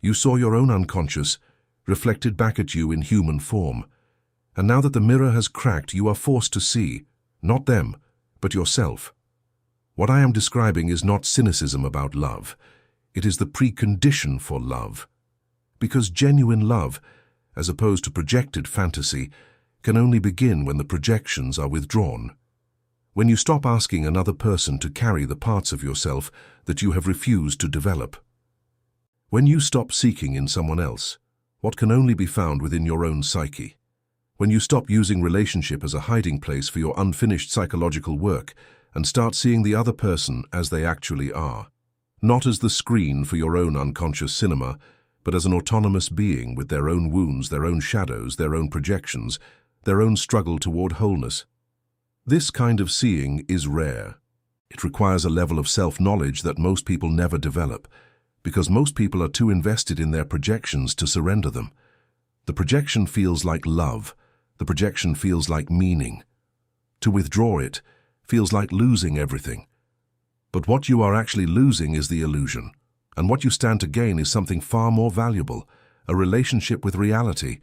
You saw your own unconscious reflected back at you in human form, and now that the mirror has cracked, you are forced to see, not them, but yourself. What I am describing is not cynicism about love. It is the precondition for love. Because genuine love, as opposed to projected fantasy, can only begin when the projections are withdrawn. When you stop asking another person to carry the parts of yourself that you have refused to develop. When you stop seeking in someone else what can only be found within your own psyche. When you stop using relationship as a hiding place for your unfinished psychological work and start seeing the other person as they actually are. Not as the screen for your own unconscious cinema, but as an autonomous being with their own wounds, their own shadows, their own projections, their own struggle toward wholeness. This kind of seeing is rare. It requires a level of self-knowledge that most people never develop, because most people are too invested in their projections to surrender them. The projection feels like love. The projection feels like meaning. To withdraw it feels like losing everything. But what you are actually losing is the illusion, and what you stand to gain is something far more valuable, a relationship with reality.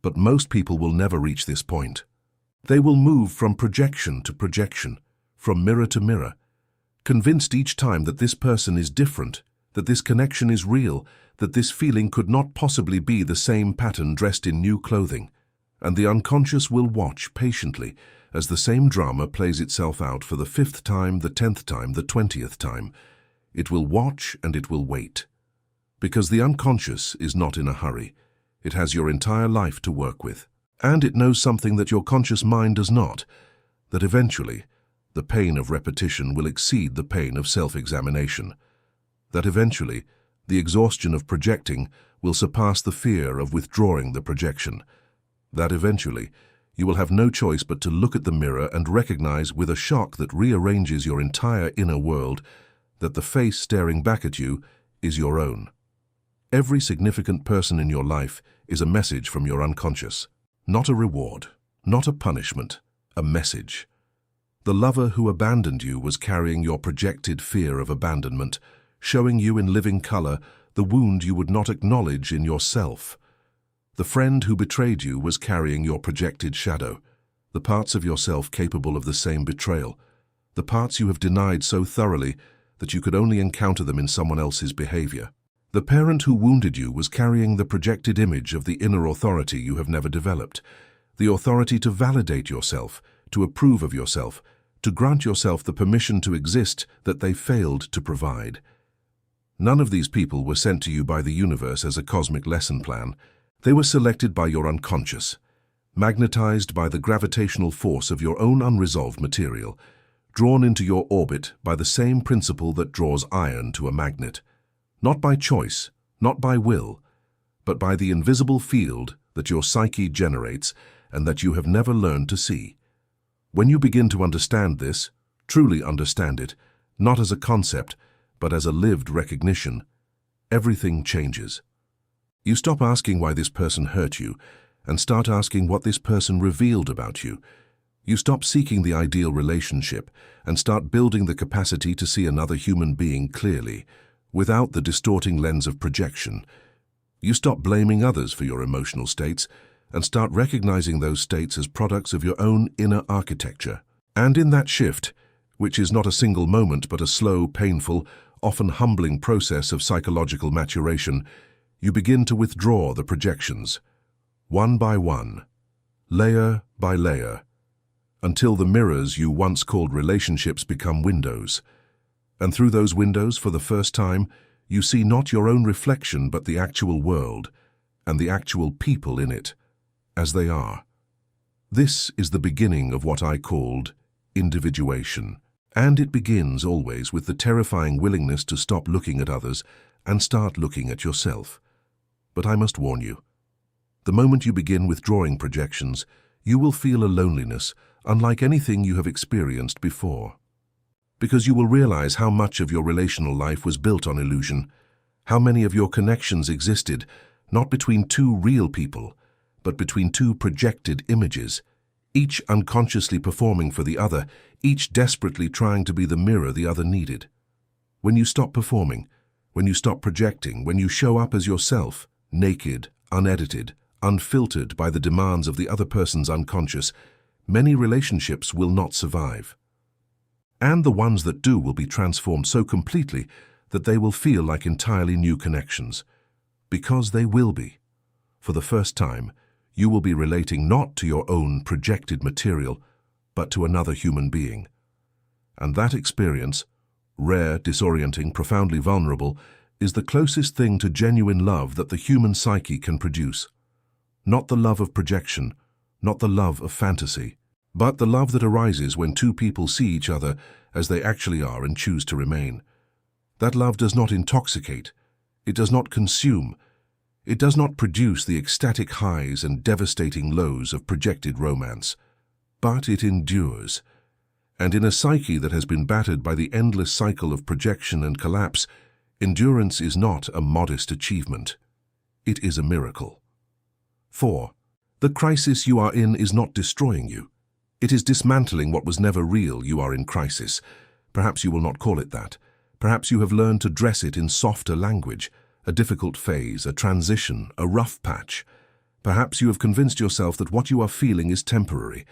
But most people will never reach this point. They will move from projection to projection, from mirror to mirror, convinced each time that this person is different, that this connection is real, that this feeling could not possibly be the same pattern dressed in new clothing. And the unconscious will watch patiently as the same drama plays itself out for the 5th time, the 10th time, the 20th time. It will watch and it will wait. Because the unconscious is not in a hurry. It has your entire life to work with. And it knows something that your conscious mind does not, that eventually the pain of repetition will exceed the pain of self-examination. That eventually the exhaustion of projecting will surpass the fear of withdrawing the projection. That eventually you will have no choice but to look at the mirror and recognize with a shock that rearranges your entire inner world that the face staring back at you is your own. Every significant person in your life is a message from your unconscious. Not a reward, not a punishment, a message. The lover who abandoned you was carrying your projected fear of abandonment, showing you in living color the wound you would not acknowledge in yourself. The friend who betrayed you was carrying your projected shadow, the parts of yourself capable of the same betrayal, the parts you have denied so thoroughly that you could only encounter them in someone else's behavior. The parent who wounded you was carrying the projected image of the inner authority you have never developed, the authority to validate yourself, to approve of yourself, to grant yourself the permission to exist that they failed to provide. None of these people were sent to you by the universe as a cosmic lesson plan. They were selected by your unconscious, magnetized by the gravitational force of your own unresolved material, drawn into your orbit by the same principle that draws iron to a magnet. Not by choice, not by will, but by the invisible field that your psyche generates and that you have never learned to see. When you begin to understand this, truly understand it, not as a concept, but as a lived recognition, everything changes. You stop asking why this person hurt you and start asking what this person revealed about you. You stop seeking the ideal relationship and start building the capacity to see another human being clearly, without the distorting lens of projection. You stop blaming others for your emotional states and start recognizing those states as products of your own inner architecture. And in that shift, which is not a single moment but a slow, painful, often humbling process of psychological maturation, you begin to withdraw the projections, one by one, layer by layer, until the mirrors you once called relationships become windows. And through those windows, for the first time, you see not your own reflection but the actual world, and the actual people in it, as they are. This is the beginning of what I called individuation, and it begins always with the terrifying willingness to stop looking at others and start looking at yourself. But I must warn you, the moment you begin withdrawing projections, you will feel a loneliness unlike anything you have experienced before. Because you will realize how much of your relational life was built on illusion, how many of your connections existed not between two real people, but between two projected images, each unconsciously performing for the other, each desperately trying to be the mirror the other needed. When you stop performing, when you stop projecting, when you show up as yourself, naked, unedited, unfiltered by the demands of the other person's unconscious, many relationships will not survive. And the ones that do will be transformed so completely that they will feel like entirely new connections. Because they will be. For the first time, you will be relating not to your own projected material, but to another human being. And that experience, rare, disorienting, profoundly vulnerable, is the closest thing to genuine love that the human psyche can produce. Not the love of projection, not the love of fantasy, but the love that arises when two people see each other as they actually are and choose to remain. That love does not intoxicate, it does not consume, it does not produce the ecstatic highs and devastating lows of projected romance, but it endures. And in a psyche that has been battered by the endless cycle of projection and collapse, endurance is not a modest achievement. It is a miracle. 4. The crisis you are in is not destroying you. It is dismantling what was never real. You are in crisis. Perhaps you will not call it that. Perhaps you have learned to dress it in softer language, a difficult phase, a transition, a rough patch. Perhaps you have convinced yourself that what you are feeling is temporary,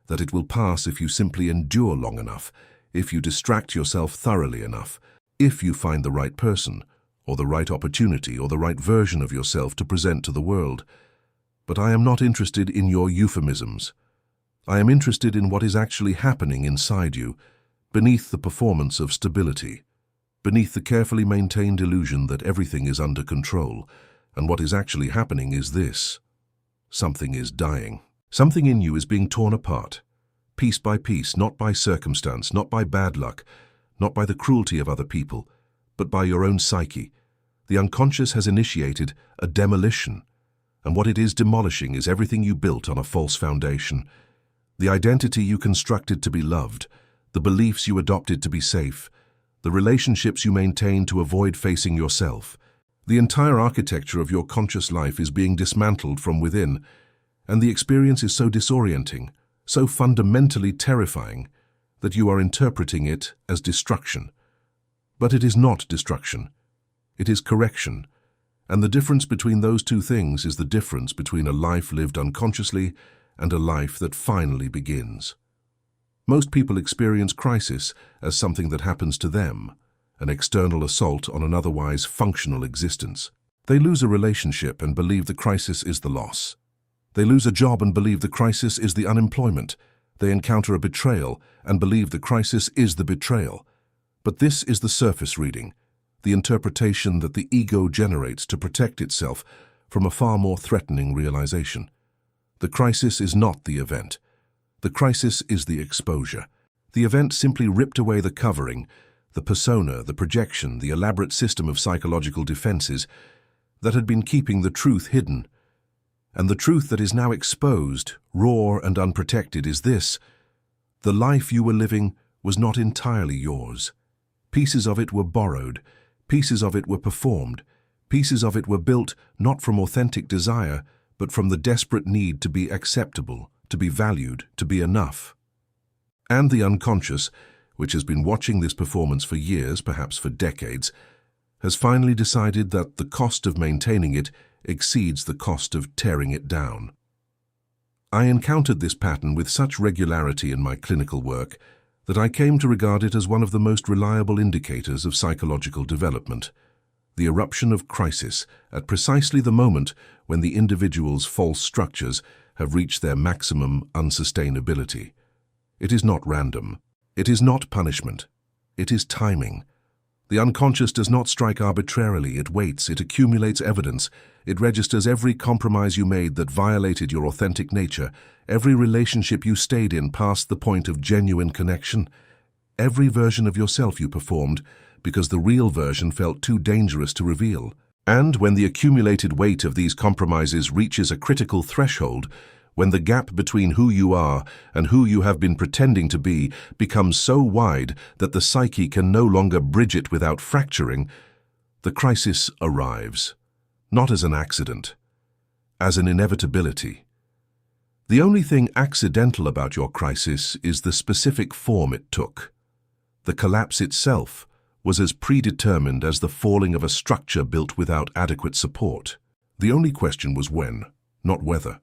that it will pass if you simply endure long enough, if you distract yourself thoroughly enough, if you find the right person, or the right opportunity, or the right version of yourself to present to the world. But I am not interested in your euphemisms. I am interested in what is actually happening inside you, beneath the performance of stability, beneath the carefully maintained illusion that everything is under control. And what is actually happening is this. Something is dying. Something in you is being torn apart, piece by piece, not by circumstance, not by bad luck, not by the cruelty of other people, but by your own psyche. The unconscious has initiated a demolition, and what it is demolishing is everything you built on a false foundation. The identity you constructed to be loved, the beliefs you adopted to be safe, the relationships you maintained to avoid facing yourself. The entire architecture of your conscious life is being dismantled from within, and the experience is so disorienting, so fundamentally terrifying, that you are interpreting it as destruction. But it is not destruction. It is correction. And the difference between those two things is the difference between a life lived unconsciously and a life that finally begins. Most people experience crisis as something that happens to them, an external assault on an otherwise functional existence. They lose a relationship and believe the crisis is the loss. They lose a job and believe the crisis is the unemployment. They encounter a betrayal and believe the crisis is the betrayal. But this is the surface reading, the interpretation that the ego generates to protect itself from a far more threatening realization. The crisis is not the event. The crisis is the exposure. The event simply ripped away the covering, the persona, the projection, the elaborate system of psychological defenses that had been keeping the truth hidden. And the truth that is now exposed, raw and unprotected, is this: the life you were living was not entirely yours. Pieces of it were borrowed, pieces of it were performed, pieces of it were built not from authentic desire, but from the desperate need to be acceptable, to be valued, to be enough. And the unconscious, which has been watching this performance for years, perhaps for decades, has finally decided that the cost of maintaining it exceeds the cost of tearing it down. I encountered this pattern with such regularity in my clinical work that I came to regard it as one of the most reliable indicators of psychological development, the eruption of crisis at precisely the moment when the individual's false structures have reached their maximum unsustainability. It is not random. It is not punishment. It is timing. The unconscious does not strike arbitrarily. It waits. It accumulates evidence. It registers every compromise you made that violated your authentic nature, every relationship you stayed in past the point of genuine connection, every version of yourself you performed because the real version felt too dangerous to reveal. And when the accumulated weight of these compromises reaches a critical threshold, when the gap between who you are and who you have been pretending to be becomes so wide that the psyche can no longer bridge it without fracturing, the crisis arrives, not as an accident, as an inevitability. The only thing accidental about your crisis is the specific form it took. The collapse itself was as predetermined as the falling of a structure built without adequate support. The only question was when, not whether.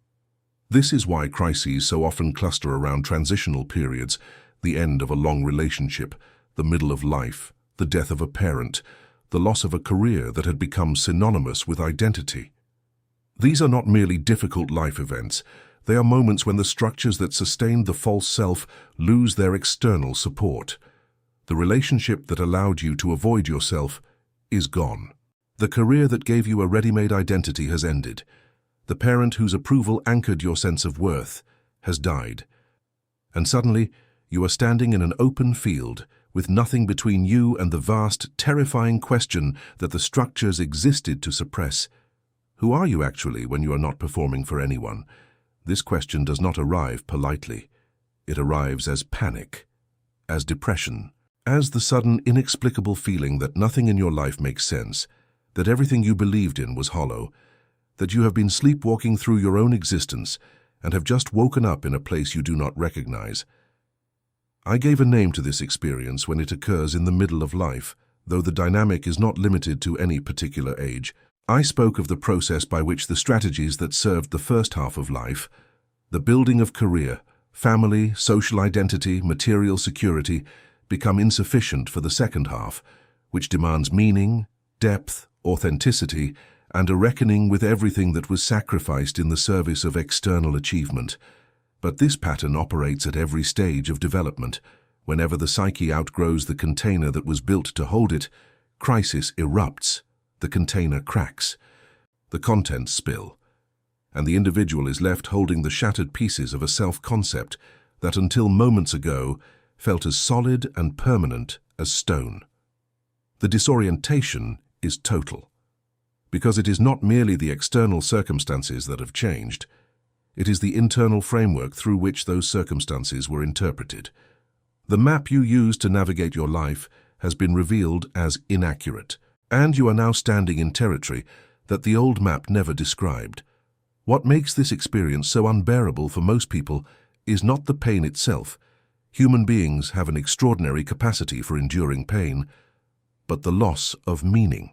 This is why crises so often cluster around transitional periods, the end of a long relationship, the middle of life, the death of a parent, the loss of a career that had become synonymous with identity. These are not merely difficult life events. They are moments when the structures that sustained the false self lose their external support. The relationship that allowed you to avoid yourself is gone. The career that gave you a ready-made identity has ended. The parent whose approval anchored your sense of worth has died. And suddenly, you are standing in an open field with nothing between you and the vast, terrifying question that the structures existed to suppress. Who are you actually when you are not performing for anyone? This question does not arrive politely. It arrives as panic, as depression, as the sudden, inexplicable feeling that nothing in your life makes sense, that everything you believed in was hollow, that you have been sleepwalking through your own existence and have just woken up in a place you do not recognize. I gave a name to this experience when it occurs in the middle of life, though the dynamic is not limited to any particular age. I spoke of the process by which the strategies that served the first half of life, the building of career, family, social identity, material security, become insufficient for the second half, which demands meaning, depth, authenticity, and a reckoning with everything that was sacrificed in the service of external achievement. But this pattern operates at every stage of development. Whenever the psyche outgrows the container that was built to hold it, crisis erupts, the container cracks, the contents spill, and the individual is left holding the shattered pieces of a self-concept that until moments ago felt as solid and permanent as stone. The disorientation is total, because it is not merely the external circumstances that have changed. It is the internal framework through which those circumstances were interpreted. The map you used to navigate your life has been revealed as inaccurate, and you are now standing in territory that the old map never described. What makes this experience so unbearable for most people is not the pain itself. Human beings have an extraordinary capacity for enduring pain, but the loss of meaning.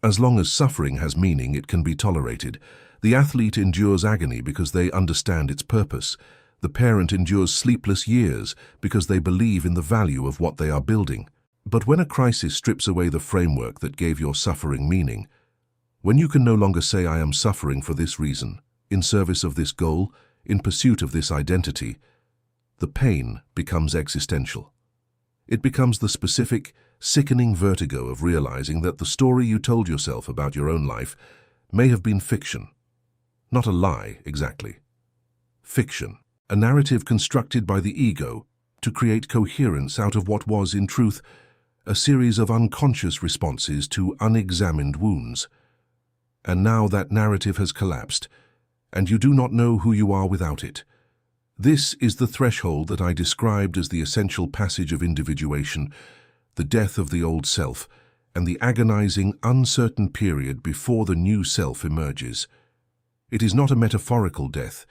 As long as suffering has meaning, it can be tolerated. The athlete endures agony because they understand its purpose. The parent endures sleepless years because they believe in the value of what they are building. But when a crisis strips away the framework that gave your suffering meaning, when you can no longer say, "I am suffering for this reason, in service of this goal, in pursuit of this identity," the pain becomes existential. It becomes the specific, sickening vertigo of realizing that the story you told yourself about your own life may have been fiction. Not a lie, exactly. Fiction, a narrative constructed by the ego to create coherence out of what was, in truth, a series of unconscious responses to unexamined wounds. And now that narrative has collapsed, and you do not know who you are without it. This is the threshold that I described as the essential passage of individuation, the death of the old self, and the agonizing, uncertain period before the new self emerges. It is not a metaphorical death.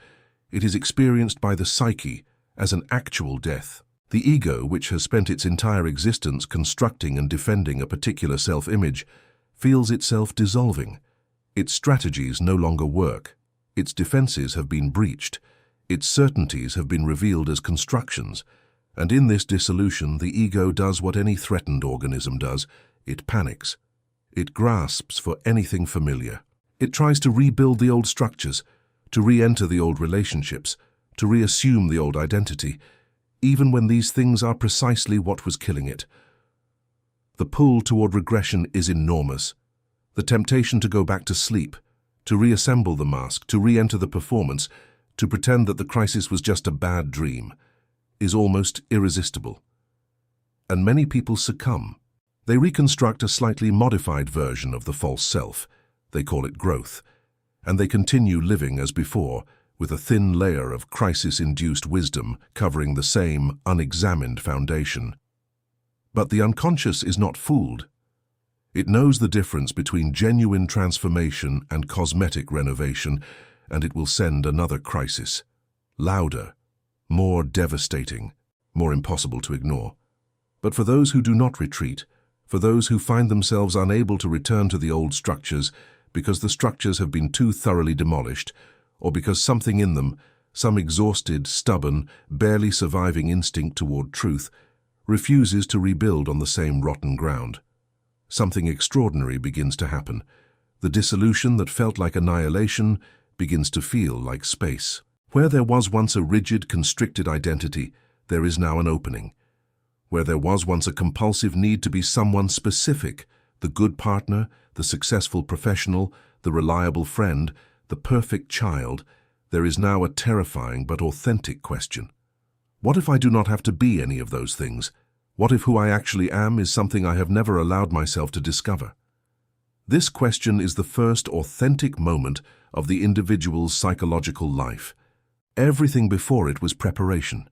It is experienced by the psyche as an actual death. The ego, which has spent its entire existence constructing and defending a particular self-image, feels itself dissolving. Its strategies no longer work. Its defenses have been breached. Its certainties have been revealed as constructions. And in this dissolution, the ego does what any threatened organism does. It panics. It grasps for anything familiar. It tries to rebuild the old structures, to re-enter the old relationships, to reassume the old identity, even when these things are precisely what was killing it. The pull toward regression is enormous. The temptation to go back to sleep, to reassemble the mask, to re-enter the performance, to pretend that the crisis was just a bad dream, is almost irresistible. And many people succumb. They reconstruct a slightly modified version of the false self. They call it growth, and they continue living as before, with a thin layer of crisis-induced wisdom covering the same unexamined foundation. But the unconscious is not fooled. It knows the difference between genuine transformation and cosmetic renovation, and it will send another crisis, louder, more devastating, more impossible to ignore. But for those who do not retreat, for those who find themselves unable to return to the old structures because the structures have been too thoroughly demolished, or because something in them, some exhausted, stubborn, barely surviving instinct toward truth, refuses to rebuild on the same rotten ground, something extraordinary begins to happen. The dissolution that felt like annihilation begins to feel like space. Where there was once a rigid, constricted identity, there is now an opening. Where there was once a compulsive need to be someone specific, the good partner, the successful professional, the reliable friend, the perfect child, there is now a terrifying but authentic question. What if I do not have to be any of those things? What if who I actually am is something I have never allowed myself to discover? This question is the first authentic moment of the individual's psychological life. Everything before it was preparation.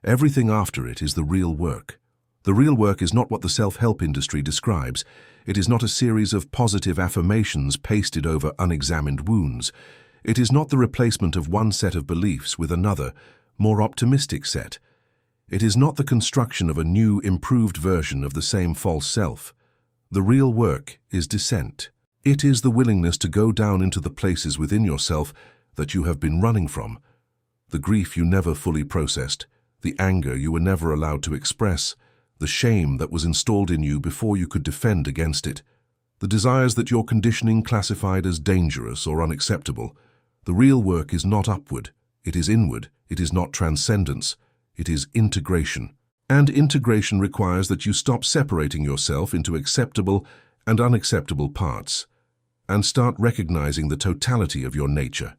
Everything after it is the real work. The real work is not what the self-help industry describes. It is not a series of positive affirmations pasted over unexamined wounds. It is not the replacement of one set of beliefs with another, more optimistic set. It is not the construction of a new, improved version of the same false self. The real work is descent. It is the willingness to go down into the places within yourself that you have been running from, the grief you never fully processed, the anger you were never allowed to express, the shame that was installed in you before you could defend against it, the desires that your conditioning classified as dangerous or unacceptable. The real work is not upward, it is inward. It is not transcendence, it is integration. And integration requires that you stop separating yourself into acceptable and unacceptable parts, and start recognizing the totality of your nature,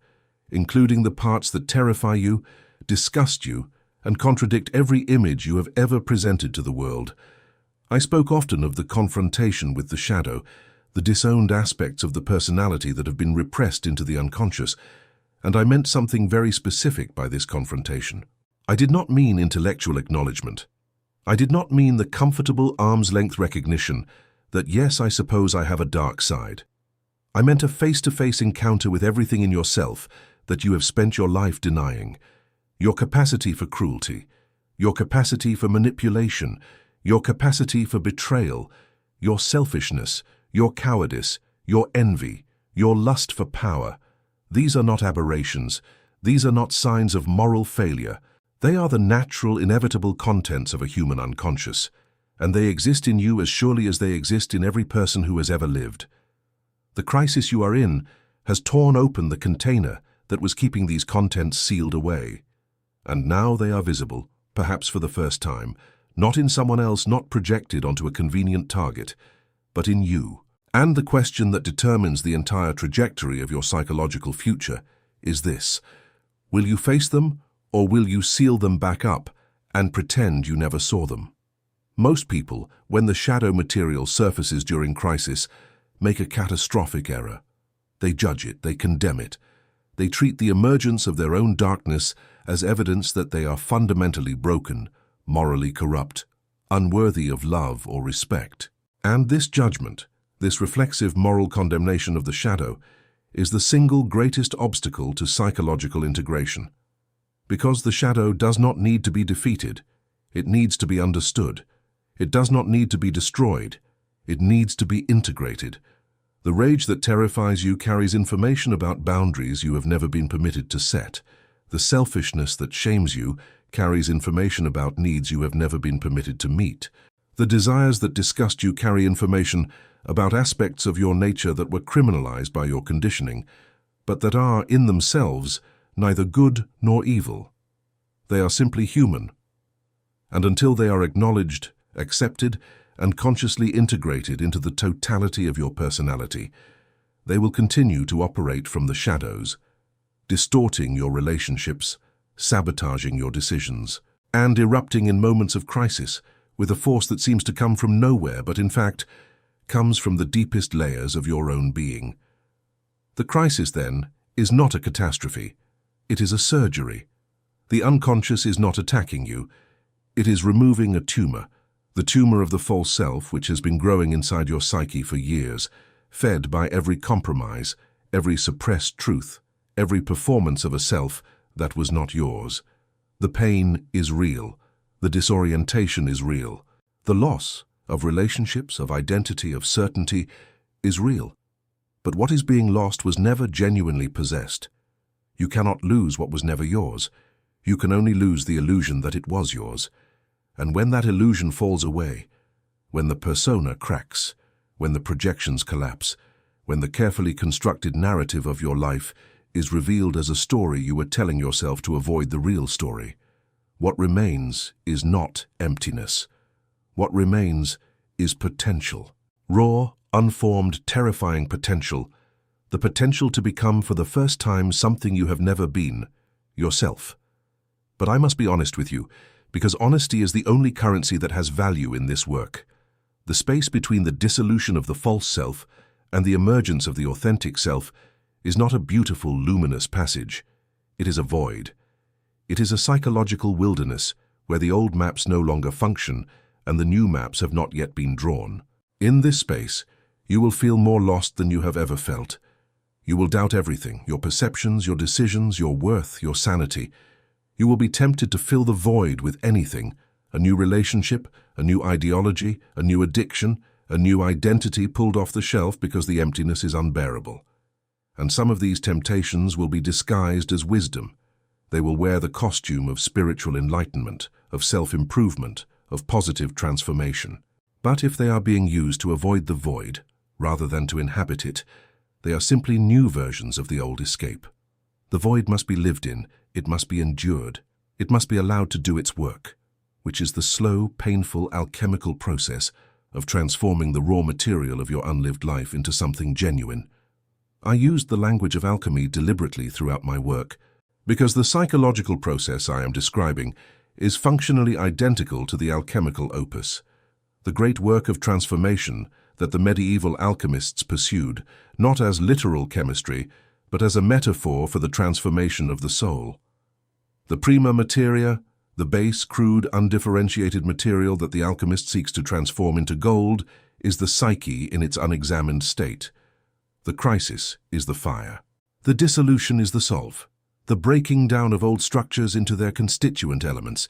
including the parts that terrify you, disgust you, and contradict every image you have ever presented to the world. I spoke often of the confrontation with the shadow, the disowned aspects of the personality that have been repressed into the unconscious, and I meant something very specific by this confrontation. I did not mean intellectual acknowledgement. I did not mean the comfortable arm's-length recognition that, yes, I suppose I have a dark side. I meant a face-to-face encounter with everything in yourself that you have spent your life denying. Your capacity for cruelty, your capacity for manipulation, your capacity for betrayal, your selfishness, your cowardice, your envy, your lust for power. These are not aberrations. These are not signs of moral failure. They are the natural, inevitable contents of a human unconscious, and they exist in you as surely as they exist in every person who has ever lived. The crisis you are in has torn open the container that was keeping these contents sealed away. And now they are visible, perhaps for the first time, not in someone else, not projected onto a convenient target, but in you. And the question that determines the entire trajectory of your psychological future is this: will you face them, or will you seal them back up and pretend you never saw them? Most people, when the shadow material surfaces during crisis, make a catastrophic error. They judge it, they condemn it. They treat the emergence of their own darkness as evidence that they are fundamentally broken, morally corrupt, unworthy of love or respect. And this judgment, this reflexive moral condemnation of the shadow, is the single greatest obstacle to psychological integration. Because the shadow does not need to be defeated, it needs to be understood. It does not need to be destroyed, it needs to be integrated. The rage that terrifies you carries information about boundaries you have never been permitted to set. The selfishness that shames you carries information about needs you have never been permitted to meet. The desires that disgust you carry information about aspects of your nature that were criminalized by your conditioning, but that are, in themselves, neither good nor evil. They are simply human. And until they are acknowledged, accepted, and consciously integrated into the totality of your personality, they will continue to operate from the shadows, distorting your relationships, sabotaging your decisions, and erupting in moments of crisis with a force that seems to come from nowhere but in fact comes from the deepest layers of your own being. The crisis, then, is not a catastrophe. It is a surgery. The unconscious is not attacking you. It is removing a tumor, the tumor of the false self which has been growing inside your psyche for years, fed by every compromise, every suppressed truth, every performance of a self that was not yours. The pain is real. The disorientation is real. The loss of relationships, of identity, of certainty is real. But what is being lost was never genuinely possessed. You cannot lose what was never yours. You can only lose the illusion that it was yours. And when that illusion falls away, when the persona cracks, when the projections collapse, when the carefully constructed narrative of your life is revealed as a story you were telling yourself to avoid the real story, what remains is not emptiness. What remains is potential. Raw, unformed, terrifying potential. The potential to become for the first time something you have never been, yourself. But I must be honest with you, because honesty is the only currency that has value in this work. The space between the dissolution of the false self and the emergence of the authentic self is not a beautiful, luminous passage. It is a void. It is a psychological wilderness where the old maps no longer function and the new maps have not yet been drawn. In this space, you will feel more lost than you have ever felt. You will doubt everything, your perceptions, your decisions, your worth, your sanity. You will be tempted to fill the void with anything, a new relationship, a new ideology, a new addiction, a new identity pulled off the shelf because the emptiness is unbearable. And some of these temptations will be disguised as wisdom. They will wear the costume of spiritual enlightenment, of self-improvement, of positive transformation. But if they are being used to avoid the void, rather than to inhabit it, they are simply new versions of the old escape. The void must be lived in, it must be endured, it must be allowed to do its work, which is the slow, painful, alchemical process of transforming the raw material of your unlived life into something genuine. I used the language of alchemy deliberately throughout my work, because the psychological process I am describing is functionally identical to the alchemical opus, the great work of transformation that the medieval alchemists pursued, not as literal chemistry, but as a metaphor for the transformation of the soul. The prima materia, the base, crude, undifferentiated material that the alchemist seeks to transform into gold, is the psyche in its unexamined state. The crisis is the fire. The dissolution is the solve, the breaking down of old structures into their constituent elements,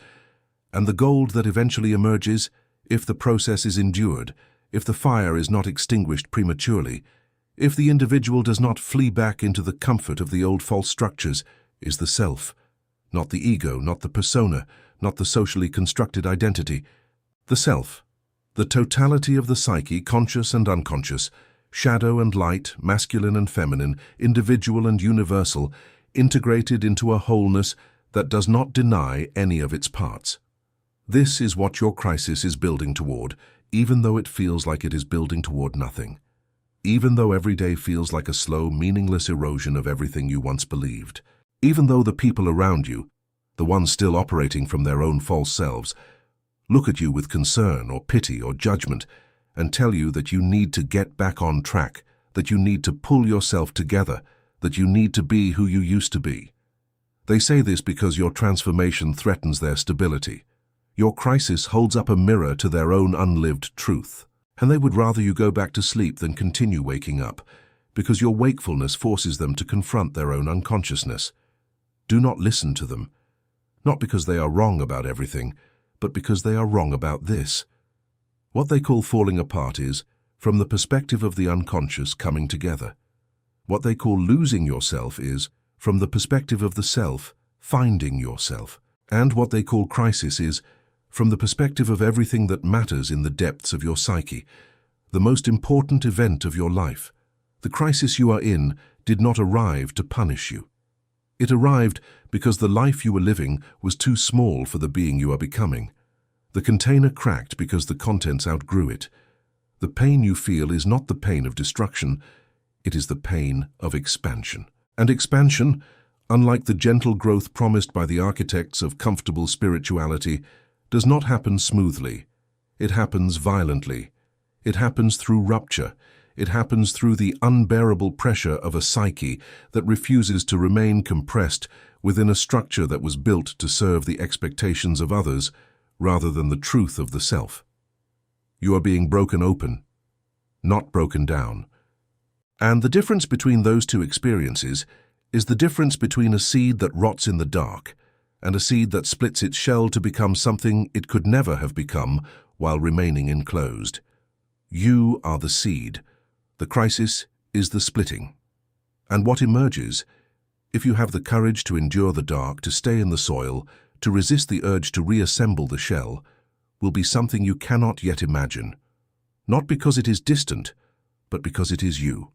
and the gold that eventually emerges, if the process is endured, if the fire is not extinguished prematurely, if the individual does not flee back into the comfort of the old false structures, is the self, not the ego, not the persona, not the socially constructed identity. The self, the totality of the psyche, conscious and unconscious, shadow and light, masculine and feminine, individual and universal, integrated into a wholeness that does not deny any of its parts. This is what your crisis is building toward, even though it feels like it is building toward nothing. Even though every day feels like a slow, meaningless erosion of everything you once believed. Even though the people around you, the ones still operating from their own false selves, look at you with concern or pity or judgment and tell you that you need to get back on track, that you need to pull yourself together, that you need to be who you used to be. They say this because your transformation threatens their stability. Your crisis holds up a mirror to their own unlived truth, and they would rather you go back to sleep than continue waking up, because your wakefulness forces them to confront their own unconsciousness. Do not listen to them, not because they are wrong about everything, but because they are wrong about this. What they call falling apart is, from the perspective of the unconscious, coming together. What they call losing yourself is, from the perspective of the self, finding yourself. And what they call crisis is, from the perspective of everything that matters in the depths of your psyche, the most important event of your life. The crisis you are in did not arrive to punish you. It arrived because the life you were living was too small for the being you are becoming. The container cracked because the contents outgrew it. The pain you feel is not the pain of destruction, it is the pain of expansion. And expansion, unlike the gentle growth promised by the architects of comfortable spirituality, does not happen smoothly. It happens violently. It happens through rupture. It happens through the unbearable pressure of a psyche that refuses to remain compressed within a structure that was built to serve the expectations of others rather than the truth of the self. You are being broken open, not broken down. And the difference between those two experiences is the difference between a seed that rots in the dark and a seed that splits its shell to become something it could never have become while remaining enclosed. You are the seed. The crisis is the splitting. And what emerges, if you have the courage to endure the dark, to stay in the soil, to resist the urge to reassemble the shell, will be something you cannot yet imagine. Not because it is distant, but because it is you,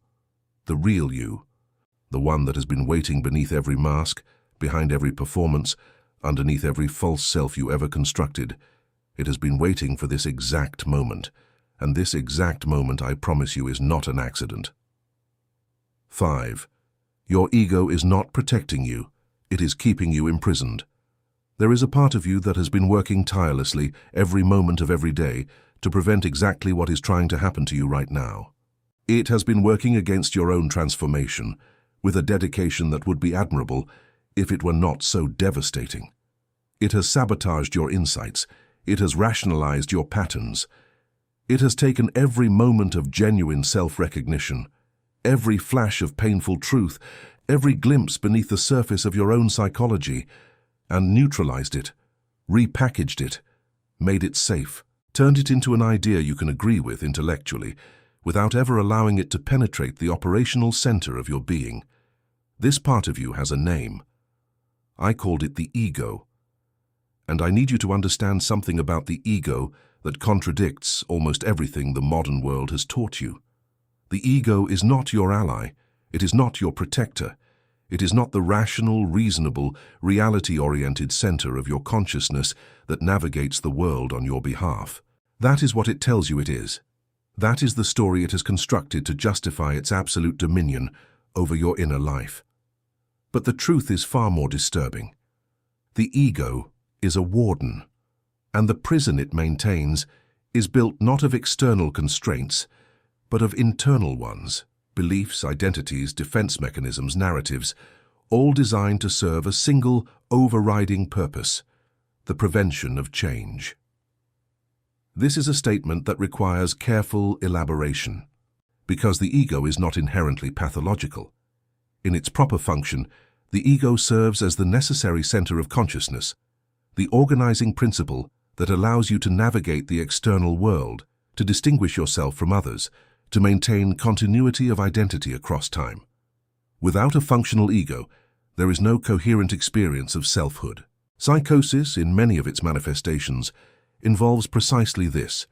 the real you, the one that has been waiting beneath every mask, behind every performance, underneath every false self you ever constructed. It has been waiting for this exact moment, and this exact moment, I promise you, is not an accident. 5. Your ego is not protecting you, it is keeping you imprisoned. There is a part of you that has been working tirelessly every moment of every day to prevent exactly what is trying to happen to you right now. It has been working against your own transformation, with a dedication that would be admirable if it were not so devastating. It has sabotaged your insights. It has rationalized your patterns. It has taken every moment of genuine self-recognition, every flash of painful truth, every glimpse beneath the surface of your own psychology, and neutralized it, repackaged it, made it safe, turned it into an idea you can agree with intellectually, without ever allowing it to penetrate the operational center of your being. This part of you has a name. I called it the ego. And I need you to understand something about the ego that contradicts almost everything the modern world has taught you. The ego is not your ally. It is not your protector. It is not the rational, reasonable, reality-oriented center of your consciousness that navigates the world on your behalf. That is what it tells you it is. That is the story it has constructed to justify its absolute dominion over your inner life. But the truth is far more disturbing. The ego is a warden, and the prison it maintains is built not of external constraints, but of internal ones. Beliefs, identities, defense mechanisms, narratives, all designed to serve a single overriding purpose: the prevention of change. This is a statement that requires careful elaboration, because the ego is not inherently pathological. In its proper function, the ego serves as the necessary center of consciousness, the organizing principle that allows you to navigate the external world, to distinguish yourself from others, to maintain continuity of identity across time. Without a functional ego, there is no coherent experience of selfhood. Psychosis, in many of its manifestations, involves precisely this: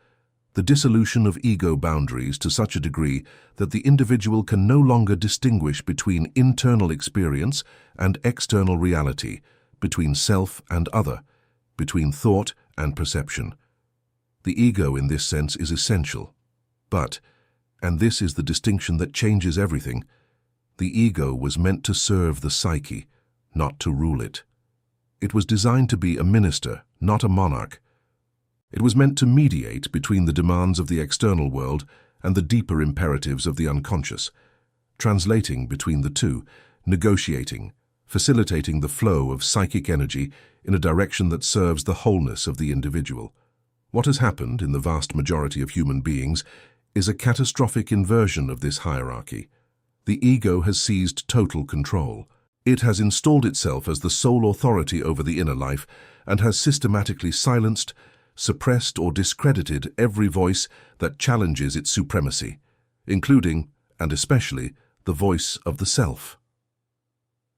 the dissolution of ego boundaries to such a degree that the individual can no longer distinguish between internal experience and external reality, between self and other, between thought and perception. The ego, in this sense, is essential. But, and this is the distinction that changes everything, the ego was meant to serve the psyche, not to rule it. It was designed to be a minister, not a monarch. It was meant to mediate between the demands of the external world and the deeper imperatives of the unconscious, translating between the two, negotiating, facilitating the flow of psychic energy in a direction that serves the wholeness of the individual. What has happened in the vast majority of human beings is a catastrophic inversion of this hierarchy. The ego has seized total control. It has installed itself as the sole authority over the inner life and has systematically silenced, suppressed or discredited every voice that challenges its supremacy, including, and especially, the voice of the self.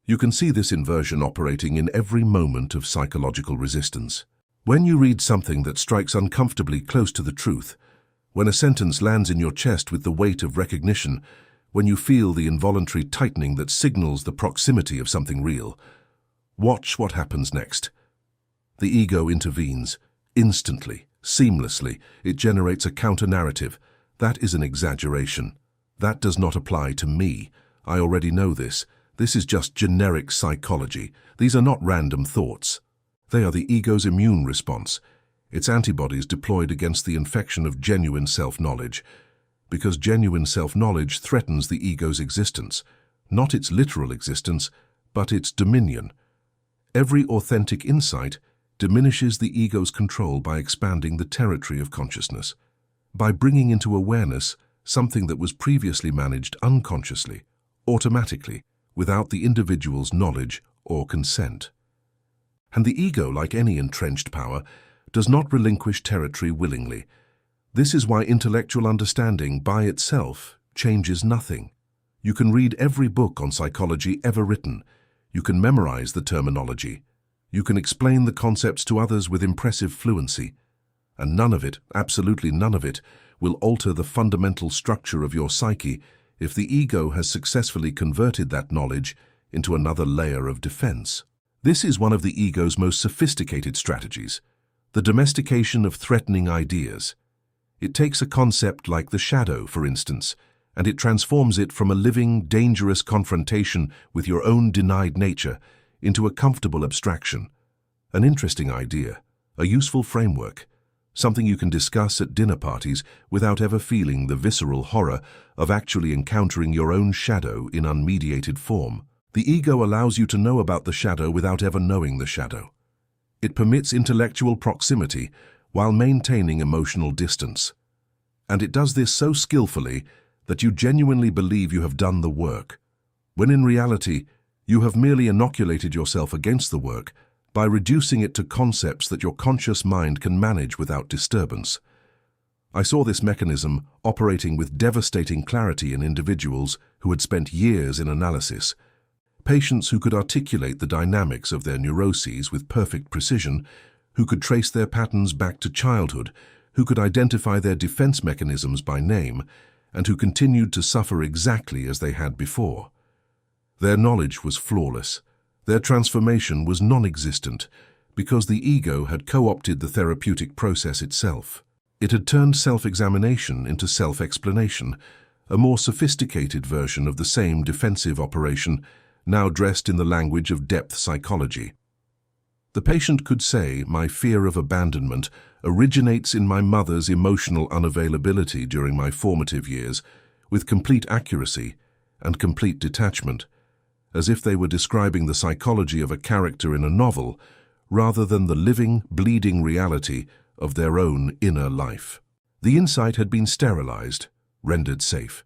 You can see this inversion operating in every moment of psychological resistance. When you read something that strikes uncomfortably close to the truth, when a sentence lands in your chest with the weight of recognition, when you feel the involuntary tightening that signals the proximity of something real, watch what happens next. The ego intervenes. Instantly, seamlessly, it generates a counter-narrative. That is an exaggeration. That does not apply to me. I already know this. This is just generic psychology. These are not random thoughts. They are the ego's immune response, its antibodies deployed against the infection of genuine self-knowledge, because genuine self-knowledge threatens the ego's existence, not its literal existence, but its dominion. Every authentic insight diminishes the ego's control by expanding the territory of consciousness, by bringing into awareness something that was previously managed unconsciously, automatically, without the individual's knowledge or consent. And the ego, like any entrenched power, does not relinquish territory willingly. This is why intellectual understanding by itself changes nothing. You can read every book on psychology ever written. You can memorize the terminology. You can explain the concepts to others with impressive fluency. And none of it, absolutely none of it, will alter the fundamental structure of your psyche if the ego has successfully converted that knowledge into another layer of defense. This is one of the ego's most sophisticated strategies, the domestication of threatening ideas. It takes a concept like the shadow, for instance, and it transforms it from a living, dangerous confrontation with your own denied nature into a comfortable abstraction, an interesting idea, a useful framework, something you can discuss at dinner parties without ever feeling the visceral horror of actually encountering your own shadow in unmediated form. The ego allows you to know about the shadow without ever knowing the shadow. It permits intellectual proximity while maintaining emotional distance. And it does this so skillfully that you genuinely believe you have done the work, when in reality, you have merely inoculated yourself against the work by reducing it to concepts that your conscious mind can manage without disturbance. I saw this mechanism operating with devastating clarity in individuals who had spent years in analysis. Patients who could articulate the dynamics of their neuroses with perfect precision, who could trace their patterns back to childhood, who could identify their defense mechanisms by name, and who continued to suffer exactly as they had before. Their knowledge was flawless. Their transformation was non-existent because the ego had co-opted the therapeutic process itself. It had turned self-examination into self-explanation, a more sophisticated version of the same defensive operation, now dressed in the language of depth psychology. The patient could say, "My fear of abandonment originates in my mother's emotional unavailability during my formative years," with complete accuracy and complete detachment, as if they were describing the psychology of a character in a novel rather than the living, bleeding reality of their own inner life. The insight had been sterilized, rendered safe,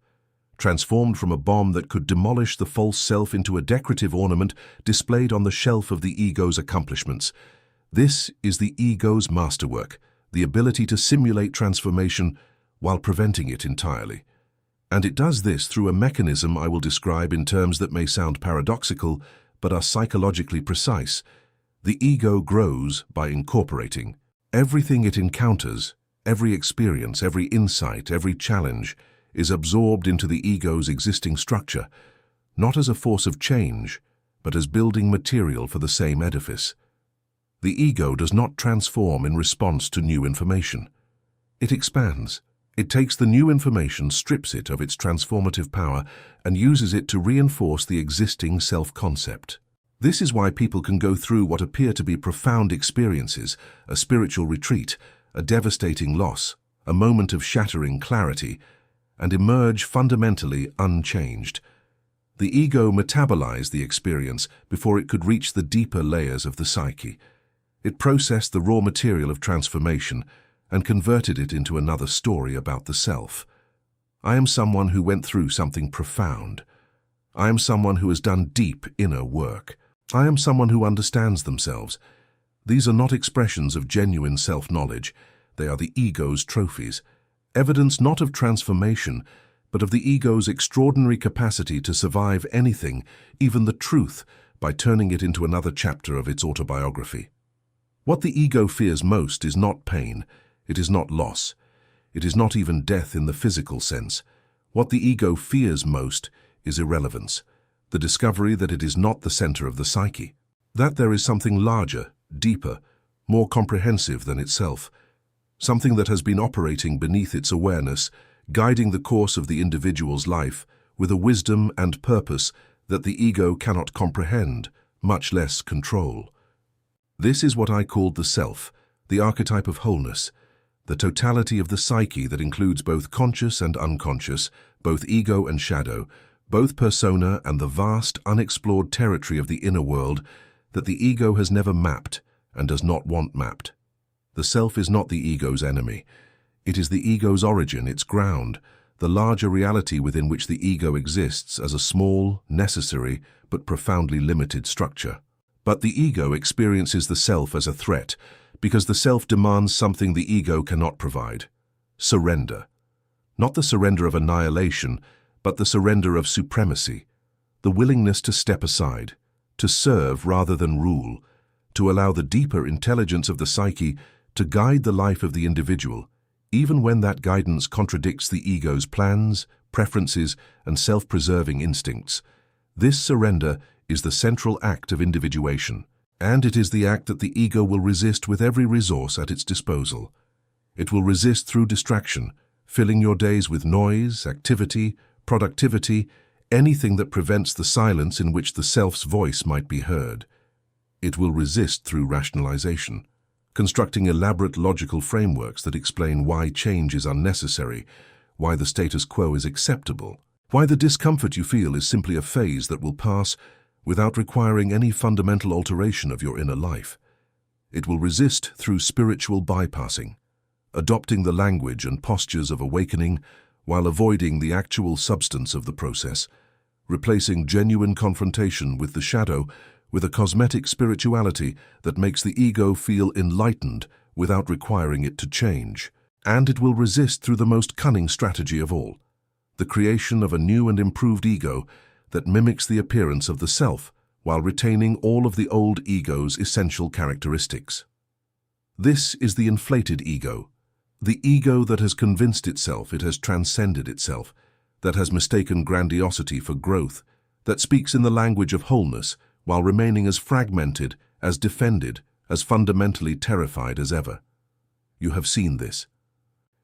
transformed from a bomb that could demolish the false self into a decorative ornament displayed on the shelf of the ego's accomplishments. This is the ego's masterwork, the ability to simulate transformation while preventing it entirely. And it does this through a mechanism I will describe in terms that may sound paradoxical but are psychologically precise. The ego grows by incorporating. Everything it encounters, every experience, every insight, every challenge, is absorbed into the ego's existing structure, not as a force of change, but as building material for the same edifice. The ego does not transform in response to new information. It expands. It takes the new information, strips it of its transformative power, and uses it to reinforce the existing self-concept. This is why people can go through what appear to be profound experiences, a spiritual retreat, a devastating loss, a moment of shattering clarity, and emerge fundamentally unchanged. The ego metabolized the experience before it could reach the deeper layers of the psyche. It processed the raw material of transformation and converted it into another story about the self. I am someone who went through something profound. I am someone who has done deep inner work. I am someone who understands themselves. These are not expressions of genuine self-knowledge. They are the ego's trophies, evidence not of transformation, but of the ego's extraordinary capacity to survive anything, even the truth, by turning it into another chapter of its autobiography. What the ego fears most is not pain. It is not loss. It is not even death in the physical sense. What the ego fears most is irrelevance, the discovery that it is not the center of the psyche, that there is something larger, deeper, more comprehensive than itself, something that has been operating beneath its awareness, guiding the course of the individual's life with a wisdom and purpose that the ego cannot comprehend, much less control. This is what I called the self, the archetype of wholeness, the totality of the psyche that includes both conscious and unconscious, both ego and shadow, both persona and the vast, unexplored territory of the inner world that the ego has never mapped and does not want mapped. The self is not the ego's enemy. It is the ego's origin, its ground, the larger reality within which the ego exists as a small, necessary, but profoundly limited structure. But the ego experiences the self as a threat because the self demands something the ego cannot provide: surrender. Not the surrender of annihilation, but the surrender of supremacy, the willingness to step aside, to serve rather than rule, to allow the deeper intelligence of the psyche to guide the life of the individual, even when that guidance contradicts the ego's plans, preferences, and self-preserving instincts. This surrender is the central act of individuation, and it is the act that the ego will resist with every resource at its disposal. It will resist through distraction, filling your days with noise, activity, productivity, anything that prevents the silence in which the self's voice might be heard. It will resist through rationalization, constructing elaborate logical frameworks that explain why change is unnecessary, why the status quo is acceptable, why the discomfort you feel is simply a phase that will pass without requiring any fundamental alteration of your inner life. It will resist through spiritual bypassing, adopting the language and postures of awakening while avoiding the actual substance of the process, replacing genuine confrontation with the shadow with a cosmetic spirituality that makes the ego feel enlightened without requiring it to change. And it will resist through the most cunning strategy of all, the creation of a new and improved ego that mimics the appearance of the self while retaining all of the old ego's essential characteristics. This is the inflated ego, the ego that has convinced itself it has transcended itself, that has mistaken grandiosity for growth, that speaks in the language of wholeness while remaining as fragmented, as defended, as fundamentally terrified as ever. You have seen this.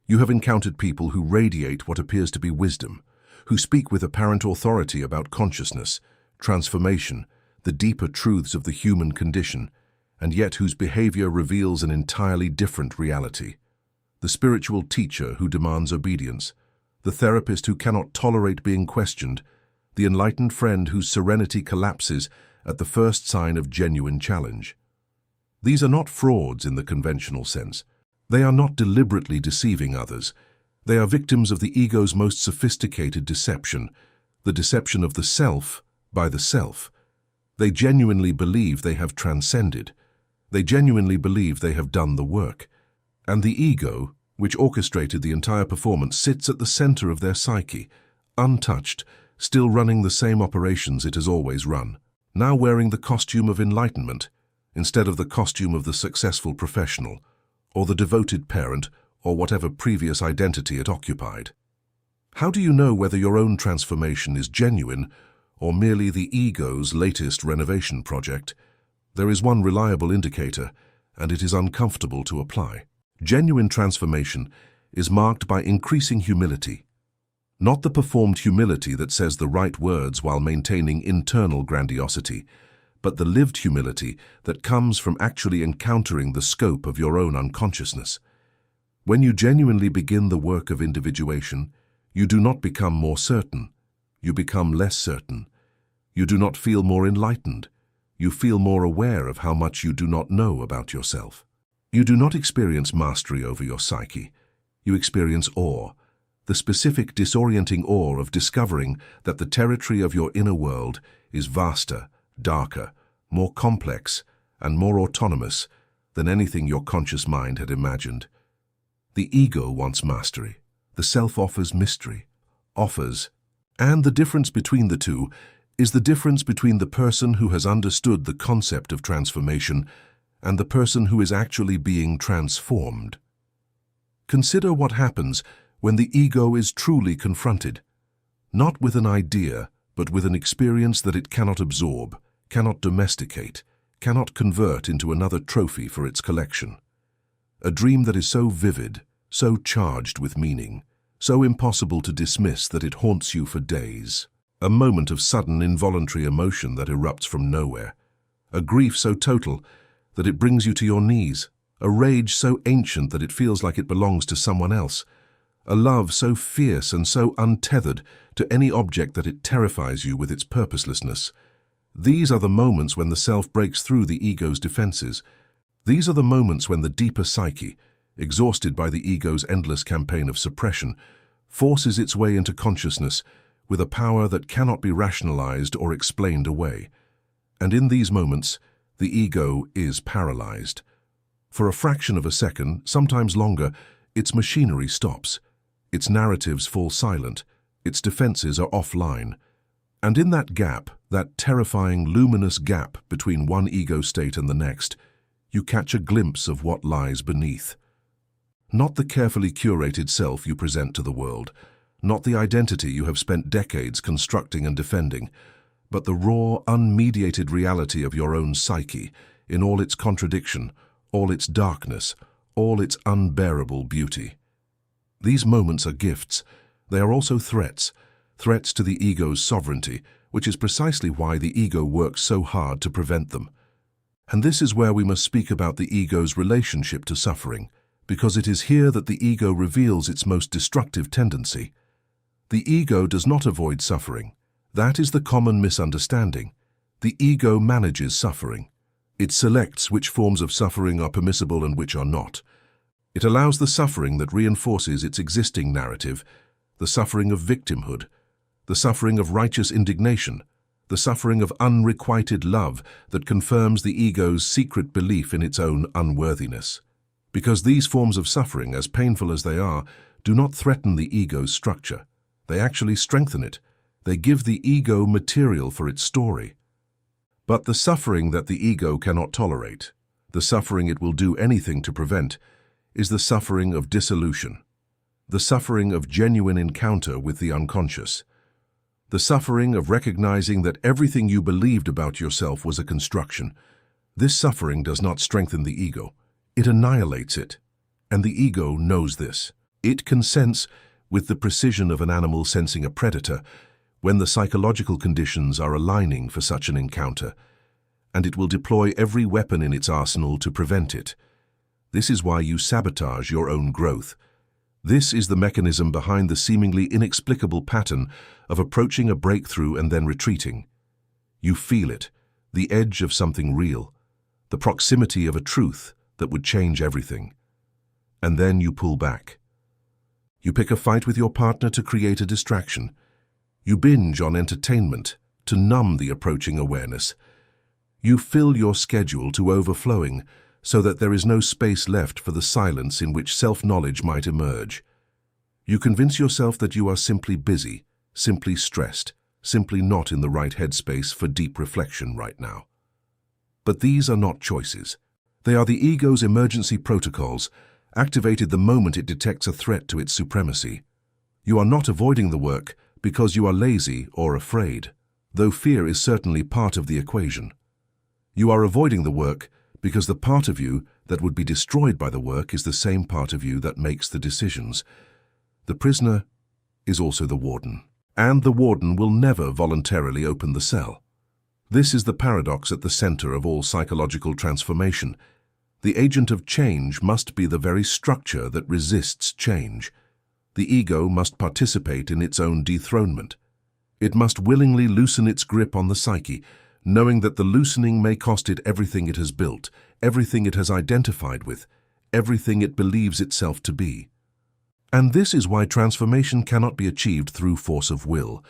You have encountered people who radiate what appears to be wisdom, who speak with apparent authority about consciousness, transformation, the deeper truths of the human condition, and yet whose behavior reveals an entirely different reality. The spiritual teacher who demands obedience, the therapist who cannot tolerate being questioned, the enlightened friend whose serenity collapses at the first sign of genuine challenge. These are not frauds in the conventional sense. They are not deliberately deceiving others. They are victims of the ego's most sophisticated deception, the deception of the self by the self. They genuinely believe they have transcended. They genuinely believe they have done the work. And the ego, which orchestrated the entire performance, sits at the center of their psyche, untouched, still running the same operations it has always run, now wearing the costume of enlightenment instead of the costume of the successful professional, or the devoted parent, or whatever previous identity it occupied. How do you know whether your own transformation is genuine or merely the ego's latest renovation project? There is one reliable indicator, and it is uncomfortable to apply. Genuine transformation is marked by increasing humility. Not the performed humility that says the right words while maintaining internal grandiosity, but the lived humility that comes from actually encountering the scope of your own unconsciousness. When you genuinely begin the work of individuation, you do not become more certain. You become less certain. You do not feel more enlightened. You feel more aware of how much you do not know about yourself. You do not experience mastery over your psyche. You experience awe, the specific disorienting awe of discovering that the territory of your inner world is vaster, darker, more complex, and more autonomous than anything your conscious mind had imagined. The ego wants mastery. The self offers mystery, and the difference between the two is the difference between the person who has understood the concept of transformation and the person who is actually being transformed. Consider what happens when the ego is truly confronted, not with an idea, but with an experience that it cannot absorb, cannot domesticate, cannot convert into another trophy for its collection. A dream that is so vivid, so charged with meaning, so impossible to dismiss that it haunts you for days. A moment of sudden involuntary emotion that erupts from nowhere. A grief so total that it brings you to your knees. A rage so ancient that it feels like it belongs to someone else. A love so fierce and so untethered to any object that it terrifies you with its purposelessness. These are the moments when the self breaks through the ego's defenses. These are the moments when the deeper psyche, exhausted by the ego's endless campaign of suppression, forces its way into consciousness with a power that cannot be rationalized or explained away. And in these moments, the ego is paralyzed. For a fraction of a second, sometimes longer, its machinery stops. Its narratives fall silent. Its defenses are offline. And in that gap, that terrifying, luminous gap between one ego state and the next, you catch a glimpse of what lies beneath. Not the carefully curated self you present to the world, not the identity you have spent decades constructing and defending, but the raw, unmediated reality of your own psyche, in all its contradiction, all its darkness, all its unbearable beauty. These moments are gifts. They are also threats, threats to the ego's sovereignty, which is precisely why the ego works so hard to prevent them. And this is where we must speak about the ego's relationship to suffering, because it is here that the ego reveals its most destructive tendency. The ego does not avoid suffering. That is the common misunderstanding. The ego manages suffering. It selects which forms of suffering are permissible and which are not. It allows the suffering that reinforces its existing narrative, the suffering of victimhood, the suffering of righteous indignation, the suffering of unrequited love that confirms the ego's secret belief in its own unworthiness. Because these forms of suffering, as painful as they are, do not threaten the ego's structure. They actually strengthen it. They give the ego material for its story. But the suffering that the ego cannot tolerate, the suffering it will do anything to prevent, is the suffering of dissolution, the suffering of genuine encounter with the unconscious, the suffering of recognizing that everything you believed about yourself was a construction. This suffering does not strengthen the ego. It annihilates it. And the ego knows this. It can sense, with the precision of an animal sensing a predator, when the psychological conditions are aligning for such an encounter, and it will deploy every weapon in its arsenal to prevent it. This is why you sabotage your own growth. This is the mechanism behind the seemingly inexplicable pattern of approaching a breakthrough and then retreating. You feel it, the edge of something real, the proximity of a truth that would change everything. And then you pull back. You pick a fight with your partner to create a distraction. You binge on entertainment to numb the approaching awareness. You fill your schedule to overflowing so that there is no space left for the silence in which self-knowledge might emerge. You convince yourself that you are simply busy, simply stressed, simply not in the right headspace for deep reflection right now. But these are not choices. They are the ego's emergency protocols, activated the moment it detects a threat to its supremacy. You are not avoiding the work because you are lazy or afraid, though fear is certainly part of the equation. You are avoiding the work because the part of you that would be destroyed by the work is the same part of you that makes the decisions. The prisoner is also the warden, and the warden will never voluntarily open the cell. This is the paradox at the center of all psychological transformation. The agent of change must be the very structure that resists change. The ego must participate in its own dethronement. It must willingly loosen its grip on the psyche, knowing that the loosening may cost it everything it has built, everything it has identified with, everything it believes itself to be. And this is why transformation cannot be achieved through force of will.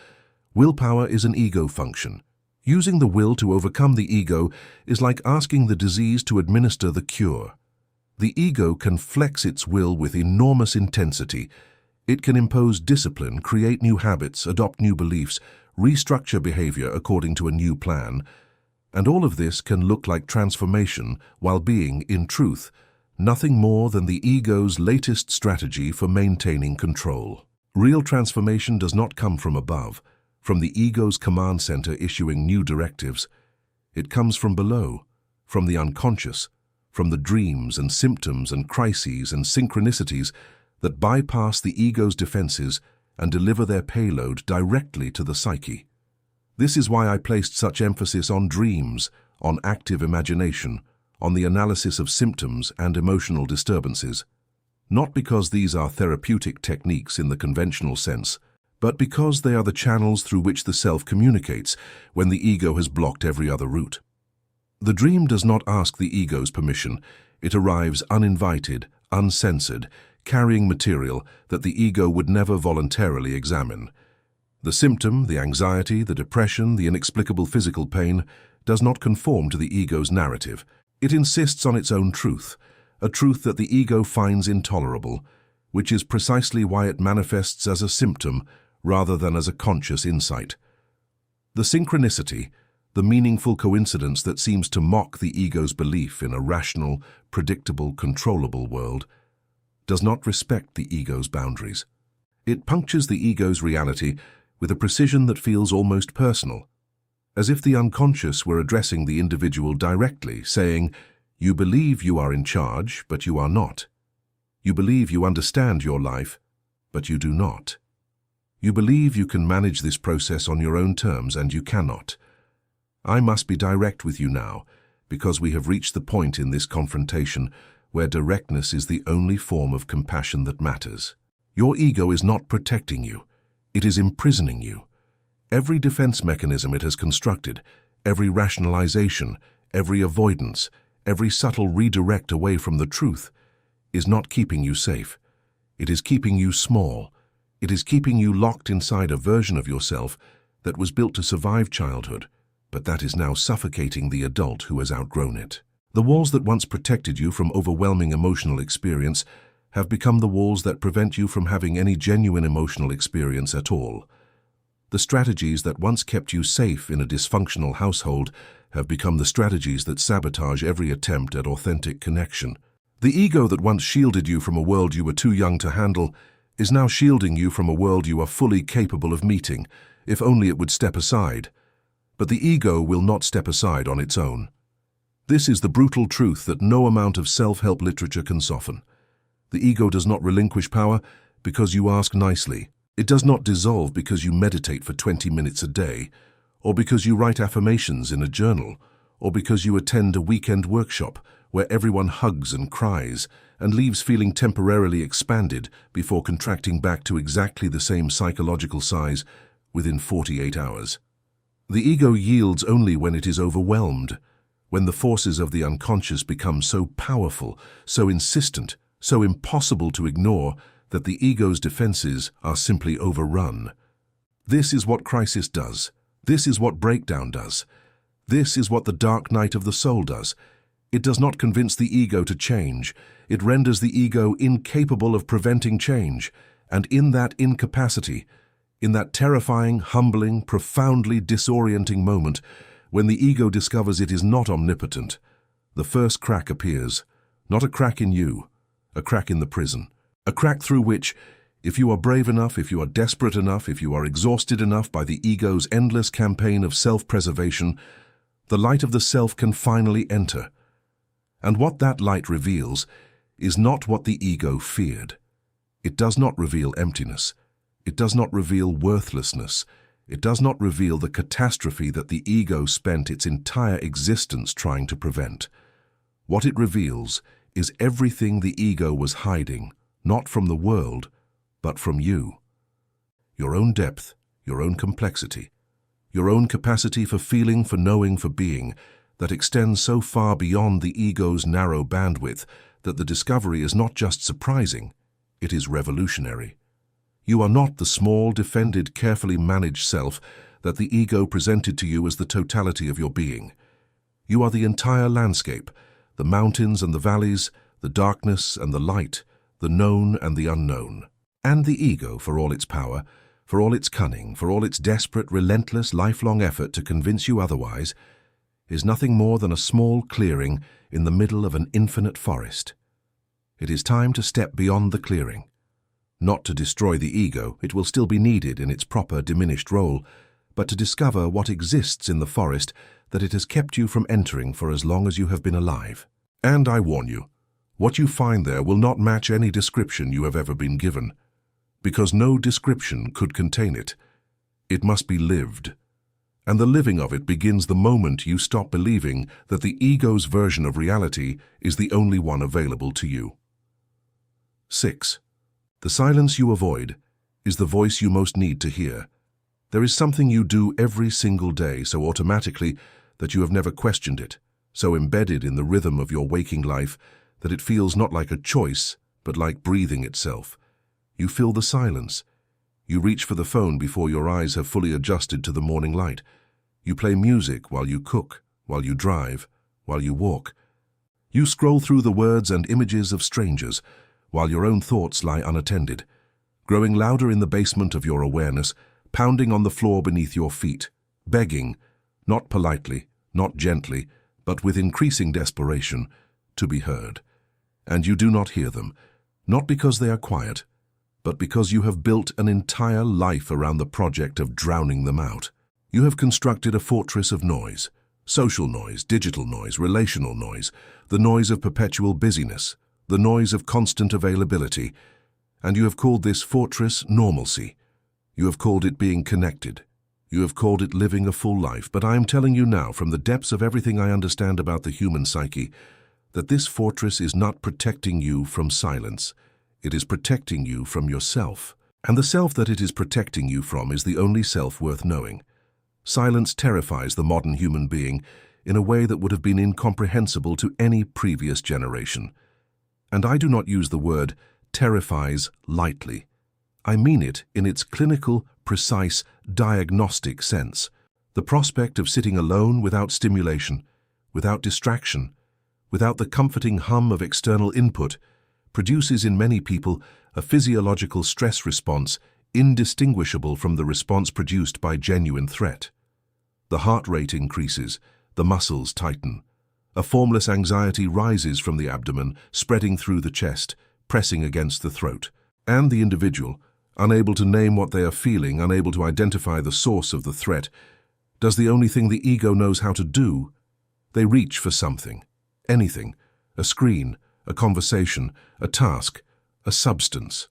Willpower is an ego function. Using the will to overcome the ego is like asking the disease to administer the cure. The ego can flex its will with enormous intensity. It can impose discipline, create new habits, adopt new beliefs, restructure behavior according to a new plan. And all of this can look like transformation while being, in truth, nothing more than the ego's latest strategy for maintaining control. Real transformation does not come from above, from the ego's command center issuing new directives. It comes from below, from the unconscious, from the dreams and symptoms and crises and synchronicities that bypass the ego's defenses and deliver their payload directly to the psyche. This is why I placed such emphasis on dreams, on active imagination, on the analysis of symptoms and emotional disturbances. Not because these are therapeutic techniques in the conventional sense, but because they are the channels through which the self communicates when the ego has blocked every other route. The dream does not ask the ego's permission. It arrives uninvited, uncensored, carrying material that the ego would never voluntarily examine. The symptom, the anxiety, the depression, the inexplicable physical pain, does not conform to the ego's narrative. It insists on its own truth, a truth that the ego finds intolerable, which is precisely why it manifests as a symptom rather than as a conscious insight. The synchronicity, the meaningful coincidence that seems to mock the ego's belief in a rational, predictable, controllable world, does not respect the ego's boundaries. It punctures the ego's reality with a precision that feels almost personal, as if the unconscious were addressing the individual directly, saying, "You believe you are in charge, but you are not. You believe you understand your life, but you do not. You believe you can manage this process on your own terms, and you cannot. I must be direct with you now, because we have reached the point in this confrontation where directness is the only form of compassion that matters. Your ego is not protecting you. It is imprisoning you. Every defense mechanism it has constructed, every rationalization, every avoidance, every subtle redirect away from the truth is not keeping you safe. It is keeping you small. It is keeping you locked inside a version of yourself that was built to survive childhood, but that is now suffocating the adult who has outgrown it. The walls that once protected you from overwhelming emotional experience have become the walls that prevent you from having any genuine emotional experience at all. The strategies that once kept you safe in a dysfunctional household have become the strategies that sabotage every attempt at authentic connection. The ego that once shielded you from a world you were too young to handle is now shielding you from a world you are fully capable of meeting, if only it would step aside. But the ego will not step aside on its own. This is the brutal truth that no amount of self-help literature can soften. The ego does not relinquish power because you ask nicely. It does not dissolve because you meditate for 20 minutes a day, or because you write affirmations in a journal, or because you attend a weekend workshop where everyone hugs and cries and leaves feeling temporarily expanded before contracting back to exactly the same psychological size within 48 hours. The ego yields only when it is overwhelmed, when the forces of the unconscious become so powerful, so insistent, so impossible to ignore that the ego's defenses are simply overrun. This is what crisis does. This is what breakdown does. This is what the dark night of the soul does. It does not convince the ego to change. It renders the ego incapable of preventing change. And in that incapacity, in that terrifying, humbling, profoundly disorienting moment, when the ego discovers it is not omnipotent, the first crack appears. Not a crack in you, a crack in the prison. A crack through which, if you are brave enough, if you are desperate enough, if you are exhausted enough by the ego's endless campaign of self-preservation, the light of the self can finally enter. And what that light reveals is not what the ego feared. It does not reveal emptiness. It does not reveal worthlessness. It does not reveal the catastrophe that the ego spent its entire existence trying to prevent. What it reveals is everything the ego was hiding, not from the world, but from you. Your own depth, your own complexity, your own capacity for feeling, for knowing, for being, that extends so far beyond the ego's narrow bandwidth that the discovery is not just surprising, it is revolutionary. You are not the small, defended, carefully managed self that the ego presented to you as the totality of your being. You are the entire landscape, the mountains and the valleys, the darkness and the light, the known and the unknown. And the ego, for all its power, for all its cunning, for all its desperate, relentless, lifelong effort to convince you otherwise, is nothing more than a small clearing in the middle of an infinite forest. It is time to step beyond the clearing. Not to destroy the ego, it will still be needed in its proper diminished role, but to discover what exists in the forest that it has kept you from entering for as long as you have been alive. And I warn you, what you find there will not match any description you have ever been given, because no description could contain it. It must be lived. And the living of it begins the moment you stop believing that the ego's version of reality is the only one available to you. 6. The silence you avoid is the voice you most need to hear. There is something you do every single day so automatically that you have never questioned it, so embedded in the rhythm of your waking life that it feels not like a choice, but like breathing itself. You fill the silence. You reach for the phone before your eyes have fully adjusted to the morning light. You play music while you cook, while you drive, while you walk. You scroll through the words and images of strangers, while your own thoughts lie unattended, growing louder in the basement of your awareness, pounding on the floor beneath your feet, begging, not politely, not gently, but with increasing desperation, to be heard. And you do not hear them, not because they are quiet, but because you have built an entire life around the project of drowning them out. You have constructed a fortress of noise, social noise, digital noise, relational noise, the noise of perpetual busyness, the noise of constant availability, and you have called this fortress normalcy. You have called it being connected. You have called it living a full life, but I am telling you now, from the depths of everything I understand about the human psyche, that this fortress is not protecting you from silence. It is protecting you from yourself. And the self that it is protecting you from is the only self worth knowing. Silence terrifies the modern human being. in a way that would have been incomprehensible to any previous generation. And I do not use the word terrifies lightly. I mean it in its clinical, precise, diagnostic sense. The prospect of sitting alone without stimulation, without distraction, without the comforting hum of external input, produces in many people a physiological stress response indistinguishable from the response produced by genuine threat. The heart rate increases, the muscles tighten. A formless anxiety rises from the abdomen, spreading through the chest, pressing against the throat. And the individual, unable to name what they are feeling, unable to identify the source of the threat, does the only thing the ego knows how to do. They reach for something, anything, a screen, a conversation, a task, a substance.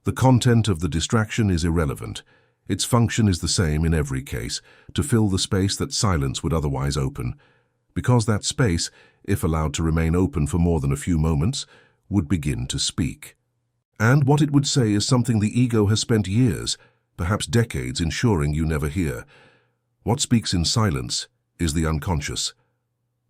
The content of the distraction is irrelevant. Its function is the same in every case, to fill the space that silence would otherwise open, because that space, if allowed to remain open for more than a few moments, would begin to speak. And what it would say is something the ego has spent years, perhaps decades, ensuring you never hear. What speaks in silence is the unconscious.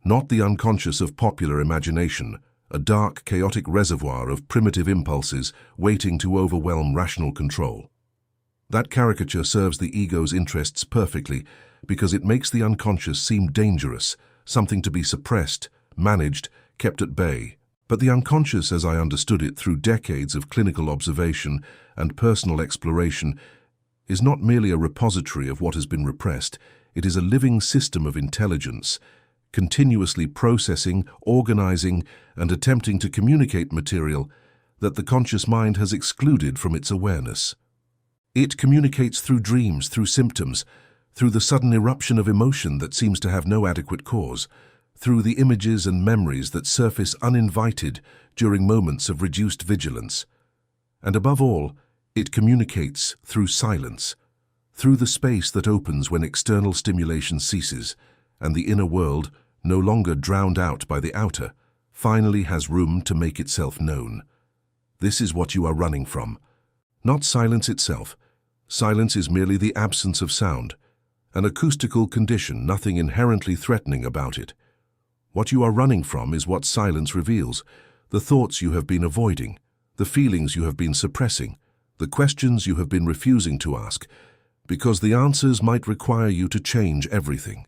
Not the unconscious of popular imagination, a dark, chaotic reservoir of primitive impulses waiting to overwhelm rational control. That caricature serves the ego's interests perfectly because it makes the unconscious seem dangerous, something to be suppressed, managed, kept at bay. But the unconscious, as I understood it through decades of clinical observation and personal exploration, is not merely a repository of what has been repressed. It is a living system of intelligence, continuously processing, organizing, and attempting to communicate material that the conscious mind has excluded from its awareness. It communicates through dreams, through symptoms, through the sudden eruption of emotion that seems to have no adequate cause, through the images and memories that surface uninvited during moments of reduced vigilance. And above all, it communicates through silence, through the space that opens when external stimulation ceases, and the inner world, no longer drowned out by the outer, finally has room to make itself known. This is what you are running from. Not silence itself. Silence is merely the absence of sound, an acoustical condition, nothing inherently threatening about it. What you are running from is what silence reveals, the thoughts you have been avoiding, the feelings you have been suppressing, the questions you have been refusing to ask, because the answers might require you to change everything.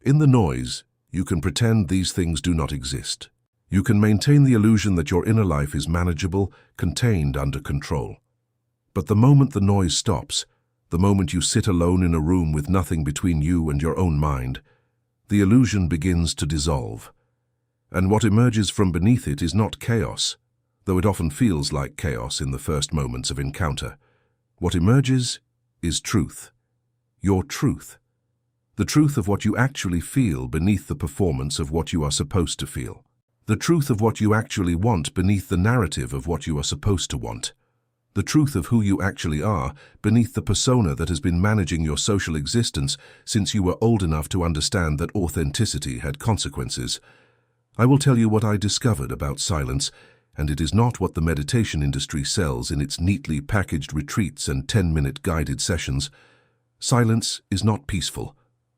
In the noise, you can pretend these things do not exist. You can maintain the illusion that your inner life is manageable, contained, under control. But the moment the noise stops, the moment you sit alone in a room with nothing between you and your own mind, the illusion begins to dissolve. And what emerges from beneath it is not chaos, though it often feels like chaos in the first moments of encounter. What emerges is truth. Your truth. The truth of what you actually feel beneath the performance of what you are supposed to feel. The truth of what you actually want beneath the narrative of what you are supposed to want. The truth of who you actually are beneath the persona that has been managing your social existence since you were old enough to understand that authenticity had consequences. I will tell you what I discovered about silence, and it is not what the meditation industry sells in its neatly packaged retreats and 10-minute guided sessions. Silence is not peaceful,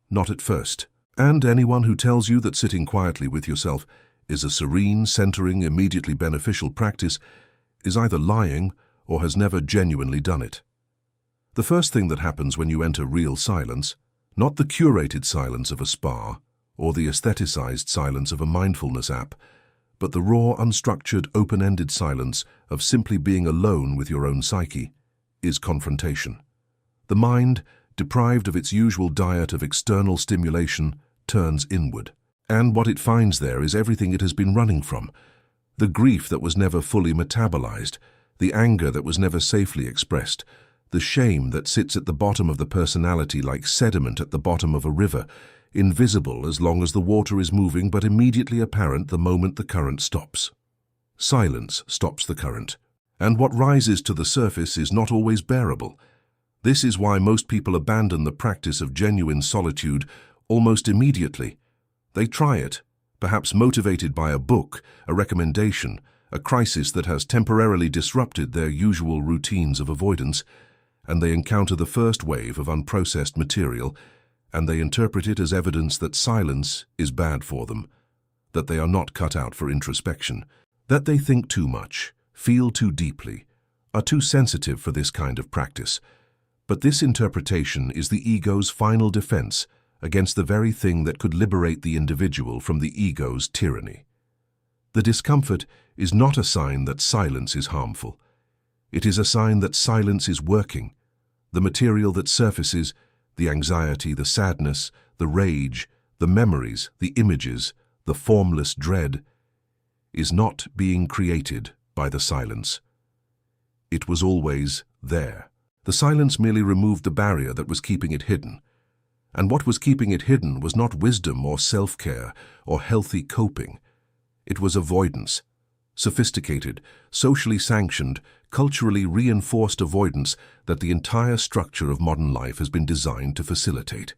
not at first. And anyone who tells you that sitting quietly with yourself is a serene, centering, immediately beneficial practice is either lying or has never genuinely done it. The first thing that happens when you enter real silence, not the curated silence of a spa or the aestheticized silence of a mindfulness app, but the raw, unstructured, open-ended silence of simply being alone with your own psyche, is confrontation. The mind, deprived of its usual diet of external stimulation, turns inward. And what it finds there is everything it has been running from. The grief that was never fully metabolized, the anger that was never safely expressed, the shame that sits at the bottom of the personality like sediment at the bottom of a river, invisible as long as the water is moving but immediately apparent the moment the current stops. Silence stops the current, and what rises to the surface is not always bearable. This is why most people abandon the practice of genuine solitude almost immediately. They try it, perhaps motivated by a book, a recommendation, a crisis that has temporarily disrupted their usual routines of avoidance, and they encounter the first wave of unprocessed material, and they interpret it as evidence that silence is bad for them, that they are not cut out for introspection, that they think too much, feel too deeply, are too sensitive for this kind of practice. But this interpretation is the ego's final defense against the very thing that could liberate the individual from the ego's tyranny. The discomfort is not a sign that silence is harmful. It is a sign that silence is working. The material that surfaces, the anxiety, the sadness, the rage, the memories, the images, the formless dread, is not being created by the silence. It was always there. The silence merely removed the barrier that was keeping it hidden. And what was keeping it hidden was not wisdom or self-care or healthy coping. It was avoidance. Sophisticated, socially sanctioned, culturally reinforced avoidance that the entire structure of modern life has been designed to facilitate.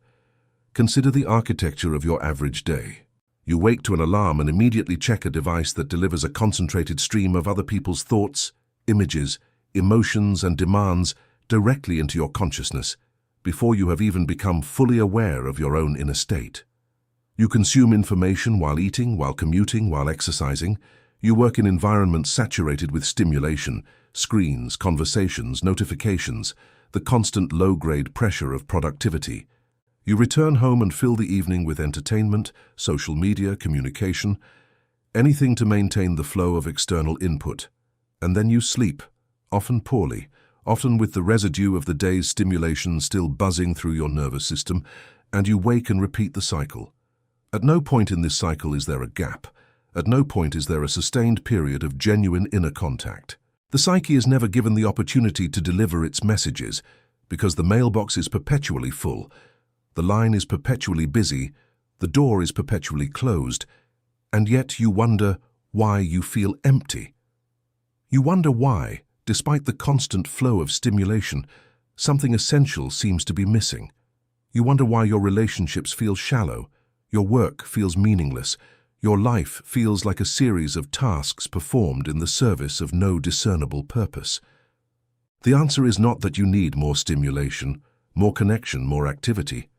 Consider the architecture of your average day. You wake to an alarm and immediately check a device that delivers a concentrated stream of other people's thoughts, images, emotions, and demands directly into your consciousness before you have even become fully aware of your own inner state. You consume information while eating, while commuting, while exercising. You work in environments saturated with stimulation, screens, conversations, notifications, the constant low-grade pressure of productivity. You return home and fill the evening with entertainment, social media, communication, anything to maintain the flow of external input. And then you sleep, often poorly, often with the residue of the day's stimulation still buzzing through your nervous system, and you wake and repeat the cycle. At no point in this cycle is there a gap. At no point is there a sustained period of genuine inner contact. The psyche is never given the opportunity to deliver its messages because the mailbox is perpetually full, the line is perpetually busy, the door is perpetually closed, and yet you wonder why you feel empty. You wonder why, despite the constant flow of stimulation, something essential seems to be missing. You wonder why your relationships feel shallow, your work feels meaningless, your life feels like a series of tasks performed in the service of no discernible purpose. The answer is not that you need more stimulation, more connection, more activity.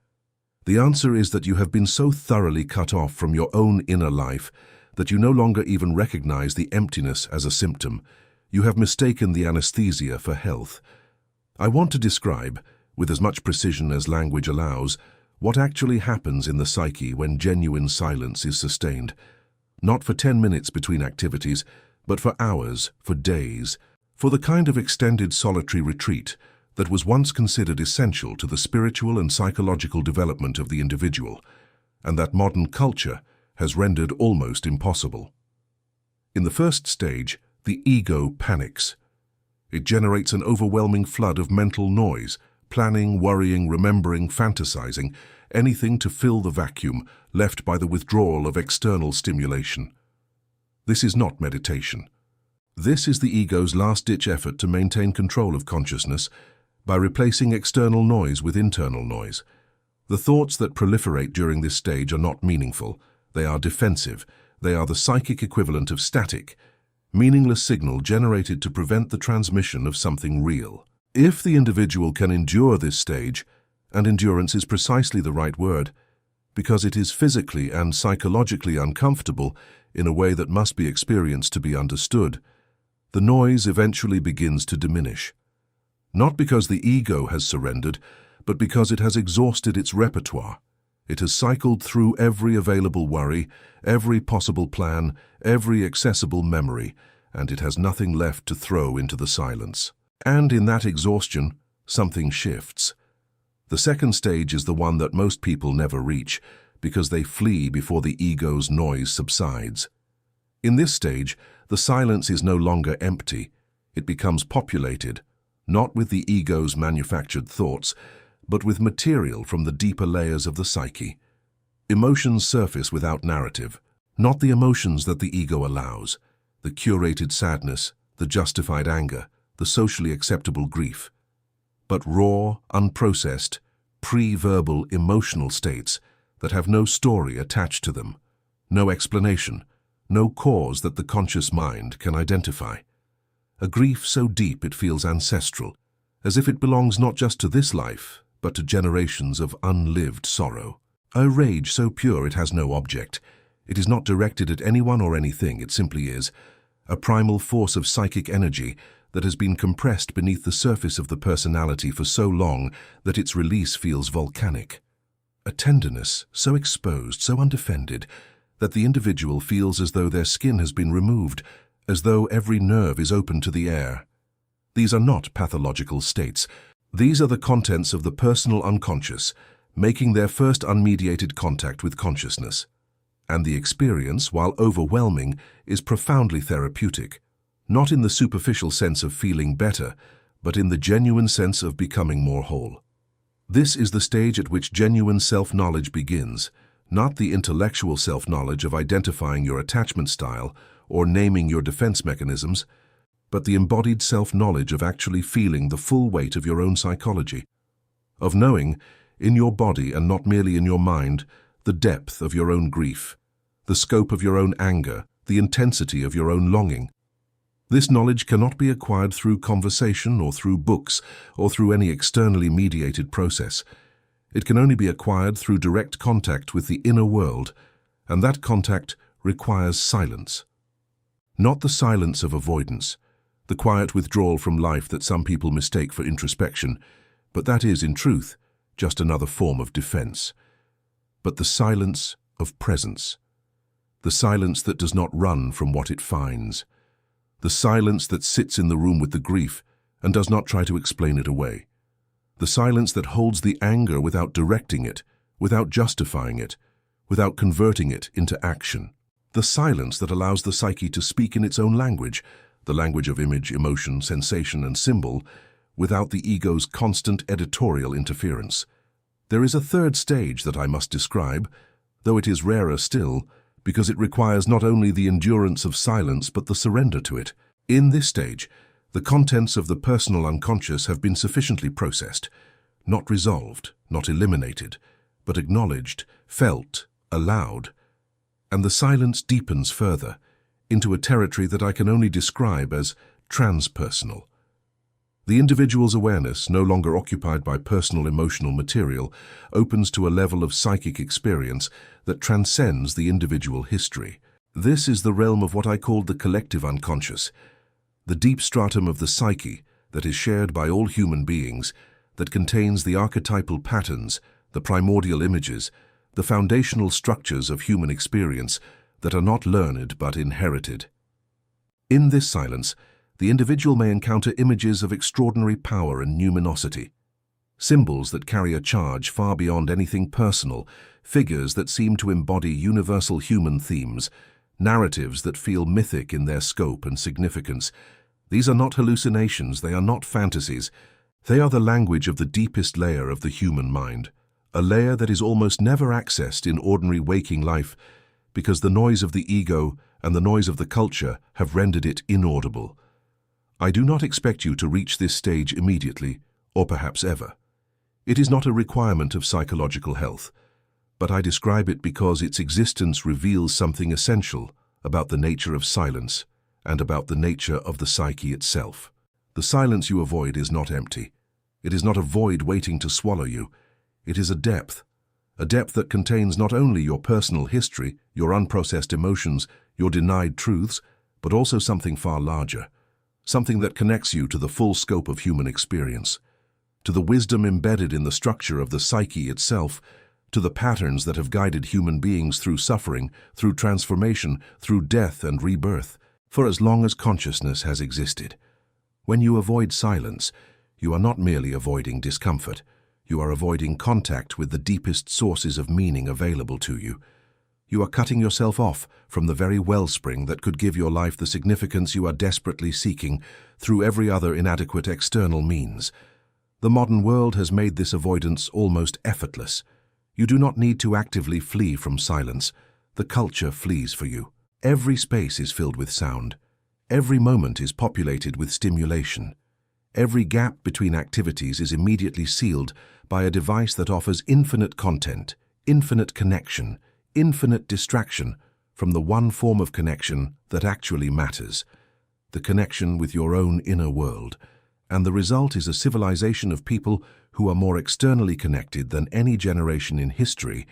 The answer is that you have been so thoroughly cut off from your own inner life that you no longer even recognize the emptiness as a symptom. You have mistaken the anesthesia for health. I want to describe, with as much precision as language allows, what actually happens in the psyche when genuine silence is sustained. Not for 10 minutes between activities, but for hours, for days, for the kind of extended solitary retreat that was once considered essential to the spiritual and psychological development of the individual, and that modern culture has rendered almost impossible. In the first stage, the ego panics. It generates an overwhelming flood of mental noise, planning, worrying, remembering, fantasizing, anything to fill the vacuum left by the withdrawal of external stimulation. This is not meditation. This is the ego's last-ditch effort to maintain control of consciousness by replacing external noise with internal noise. The thoughts that proliferate during this stage are not meaningful. They are defensive. They are the psychic equivalent of static, meaningless signal generated to prevent the transmission of something real. If the individual can endure this stage, and endurance is precisely the right word, because it is physically and psychologically uncomfortable in a way that must be experienced to be understood, the noise eventually begins to diminish. Not because the ego has surrendered, but because it has exhausted its repertoire. It has cycled through every available worry, every possible plan, every accessible memory, and it has nothing left to throw into the silence. And in that exhaustion, something shifts. The second stage is the one that most people never reach, because they flee before the ego's noise subsides. In this stage, the silence is no longer empty. It becomes populated, not with the ego's manufactured thoughts, but with material from the deeper layers of the psyche. Emotions surface without narrative, not the emotions that the ego allows, the curated sadness, the justified anger, the socially acceptable grief, but raw, unprocessed, pre-verbal emotional states that have no story attached to them, no explanation, no cause that the conscious mind can identify. A grief so deep it feels ancestral, as if it belongs not just to this life, but to generations of unlived sorrow. A rage so pure it has no object. It is not directed at anyone or anything, it simply is. A primal force of psychic energy that has been compressed beneath the surface of the personality for so long that its release feels volcanic. A tenderness so exposed, so undefended, that the individual feels as though their skin has been removed, as though every nerve is open to the air. These are not pathological states. These are the contents of the personal unconscious, making their first unmediated contact with consciousness. And the experience, while overwhelming, is profoundly therapeutic, not in the superficial sense of feeling better, but in the genuine sense of becoming more whole. This is the stage at which genuine self-knowledge begins, not the intellectual self-knowledge of identifying your attachment style or naming your defense mechanisms, but the embodied self-knowledge of actually feeling the full weight of your own psychology, of knowing, in your body and not merely in your mind, the depth of your own grief, the scope of your own anger, the intensity of your own longing. This knowledge cannot be acquired through conversation or through books or through any externally mediated process. It can only be acquired through direct contact with the inner world, and that contact requires silence. Not the silence of avoidance, the quiet withdrawal from life that some people mistake for introspection, but that is, in truth, just another form of defense. But the silence of presence. The silence that does not run from what it finds. The silence that sits in the room with the grief and does not try to explain it away. The silence that holds the anger without directing it, without justifying it, without converting it into action. The silence that allows the psyche to speak in its own language, the language of image, emotion, sensation, and symbol, without the ego's constant editorial interference. There is a third stage that I must describe, though it is rarer still, because it requires not only the endurance of silence but the surrender to it. In this stage, the contents of the personal unconscious have been sufficiently processed, not resolved, not eliminated, but acknowledged, felt, allowed, and the silence deepens further into a territory that I can only describe as transpersonal. The individual's awareness, no longer occupied by personal emotional material, opens to a level of psychic experience that transcends the individual history. This is the realm of what I called the collective unconscious, the deep stratum of the psyche that is shared by all human beings, that contains the archetypal patterns, the primordial images, the foundational structures of human experience that are not learned but inherited. In this silence, the individual may encounter images of extraordinary power and numinosity, symbols that carry a charge far beyond anything personal, figures that seem to embody universal human themes, narratives that feel mythic in their scope and significance. These are not hallucinations, they are not fantasies. They are the language of the deepest layer of the human mind, a layer that is almost never accessed in ordinary waking life because the noise of the ego and the noise of the culture have rendered it inaudible. I do not expect you to reach this stage immediately, or perhaps ever. It is not a requirement of psychological health, but I describe it because its existence reveals something essential about the nature of silence and about the nature of the psyche itself. The silence you avoid is not empty. It is not a void waiting to swallow you. It is a depth that contains not only your personal history, your unprocessed emotions, your denied truths, but also something far larger. Something that connects you to the full scope of human experience, to the wisdom embedded in the structure of the psyche itself, to the patterns that have guided human beings through suffering, through transformation, through death and rebirth, for as long as consciousness has existed. When you avoid silence, you are not merely avoiding discomfort, you are avoiding contact with the deepest sources of meaning available to you. You are cutting yourself off from the very wellspring that could give your life the significance you are desperately seeking through every other inadequate external means. The modern world has made this avoidance almost effortless. You do not need to actively flee from silence. The culture flees for you. Every space is filled with sound. Every moment is populated with stimulation. Every gap between activities is immediately sealed by a device that offers infinite content, infinite connection, infinite distraction from the one form of connection that actually matters, the connection with your own inner world. And the result is a civilization of people who are more externally connected than any generation in history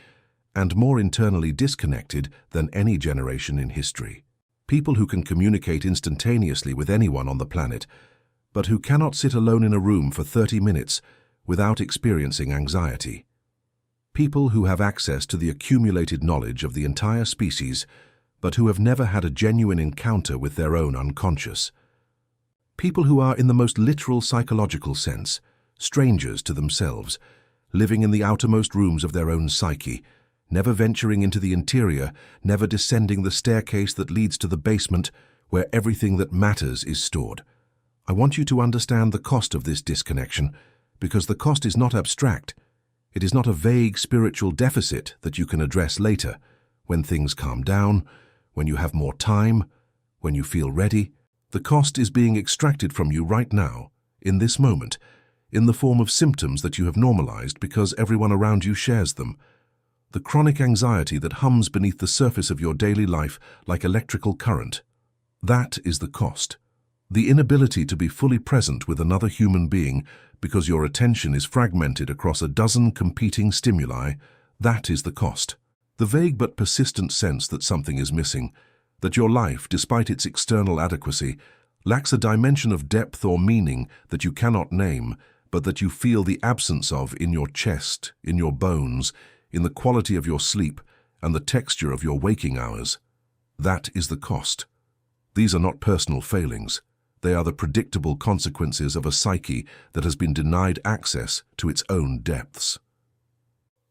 and more internally disconnected than any generation in history. People who can communicate instantaneously with anyone on the planet, but who cannot sit alone in a room for 30 minutes without experiencing anxiety. People who have access to the accumulated knowledge of the entire species, but who have never had a genuine encounter with their own unconscious. People who are, in the most literal psychological sense, strangers to themselves, living in the outermost rooms of their own psyche, never venturing into the interior, never descending the staircase that leads to the basement where everything that matters is stored. I want you to understand the cost of this disconnection, because the cost is not abstract. It is not a vague spiritual deficit that you can address later, when things calm down, when you have more time, when you feel ready. The cost is being extracted from you right now, in this moment, in the form of symptoms that you have normalized because everyone around you shares them. The chronic anxiety that hums beneath the surface of your daily life like electrical current. That is the cost. The inability to be fully present with another human being because your attention is fragmented across a dozen competing stimuli, that is the cost. The vague but persistent sense that something is missing, that your life, despite its external adequacy, lacks a dimension of depth or meaning that you cannot name, but that you feel the absence of in your chest, in your bones, in the quality of your sleep, and the texture of your waking hours. That is the cost. These are not personal failings. They are the predictable consequences of a psyche that has been denied access to its own depths.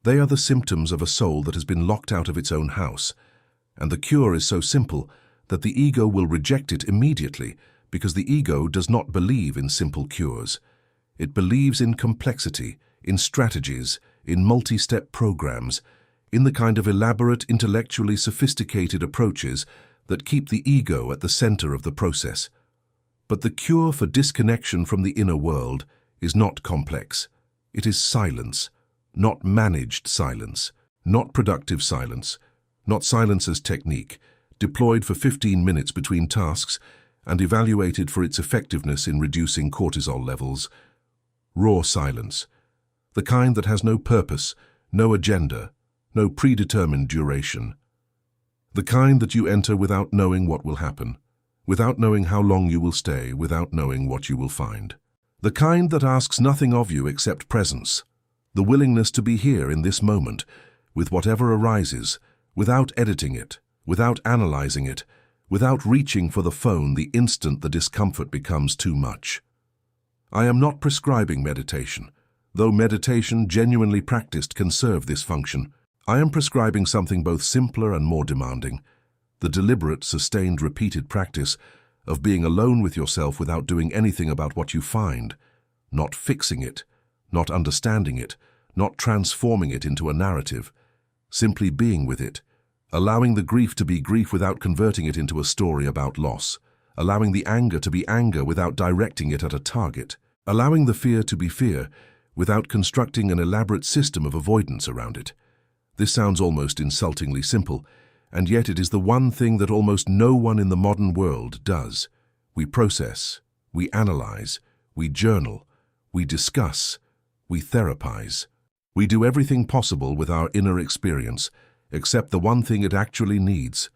They are the symptoms of a soul that has been locked out of its own house, and the cure is so simple that the ego will reject it immediately because the ego does not believe in simple cures. It believes in complexity, in strategies, in multi-step programs, in the kind of elaborate, intellectually sophisticated approaches that keep the ego at the center of the process. But the cure for disconnection from the inner world is not complex. It is silence, not managed silence, not productive silence, not silence as technique, deployed for 15 minutes between tasks and evaluated for its effectiveness in reducing cortisol levels. Raw silence, the kind that has no purpose, no agenda, no predetermined duration. The kind that you enter without knowing what will happen, without knowing how long you will stay, without knowing what you will find. The kind that asks nothing of you except presence, the willingness to be here in this moment, with whatever arises, without editing it, without analyzing it, without reaching for the phone the instant the discomfort becomes too much. I am not prescribing meditation, though meditation genuinely practiced can serve this function. I am prescribing something both simpler and more demanding, the deliberate, sustained, repeated practice of being alone with yourself without doing anything about what you find, not fixing it, not understanding it, not transforming it into a narrative, simply being with it, allowing the grief to be grief without converting it into a story about loss, allowing the anger to be anger without directing it at a target, allowing the fear to be fear without constructing an elaborate system of avoidance around it. This sounds almost insultingly simple, and yet it is the one thing that almost no one in the modern world does. We process, we analyze, we journal, we discuss, we therapize. We do everything possible with our inner experience, except the one thing it actually needs,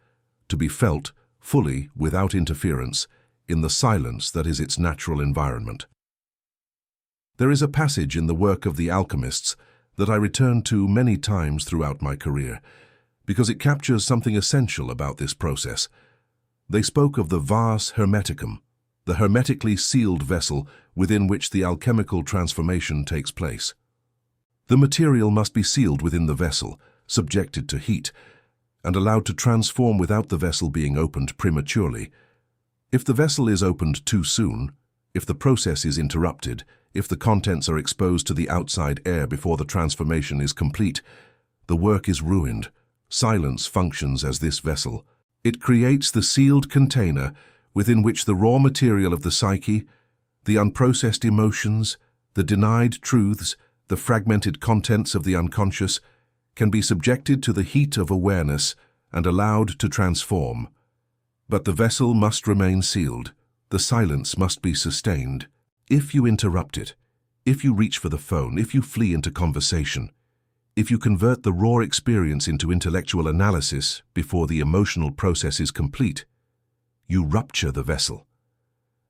to be felt fully, without interference, in the silence that is its natural environment. There is a passage in the work of the alchemists that I return to many times throughout my career, because it captures something essential about this process. They spoke of the vas hermeticum, the hermetically sealed vessel within which the alchemical transformation takes place. The material must be sealed within the vessel, subjected to heat, and allowed to transform without the vessel being opened prematurely. If the vessel is opened too soon, if the process is interrupted, if the contents are exposed to the outside air before the transformation is complete, the work is ruined. Silence functions as this vessel. It creates the sealed container within which the raw material of the psyche, the unprocessed emotions, the denied truths, the fragmented contents of the unconscious, can be subjected to the heat of awareness and allowed to transform. But the vessel must remain sealed. The silence must be sustained. If you interrupt it, If you reach for the phone, if you flee into conversation, if you convert the raw experience into intellectual analysis before the emotional process is complete, you rupture the vessel,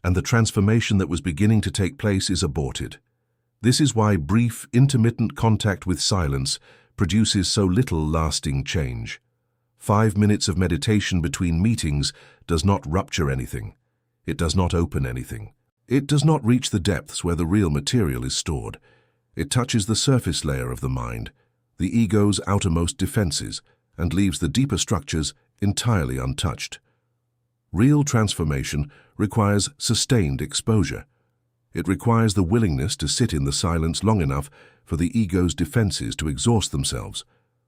and the transformation that was beginning to take place is aborted. This is why brief, intermittent contact with silence produces so little lasting change. 5 minutes of meditation between meetings does not rupture anything. It does not open anything. It does not reach the depths where the real material is stored. It touches the surface layer of the mind, the ego's outermost defenses, and leaves the deeper structures entirely untouched. Real transformation requires sustained exposure. It requires the willingness to sit in the silence long enough for the ego's defenses to exhaust themselves,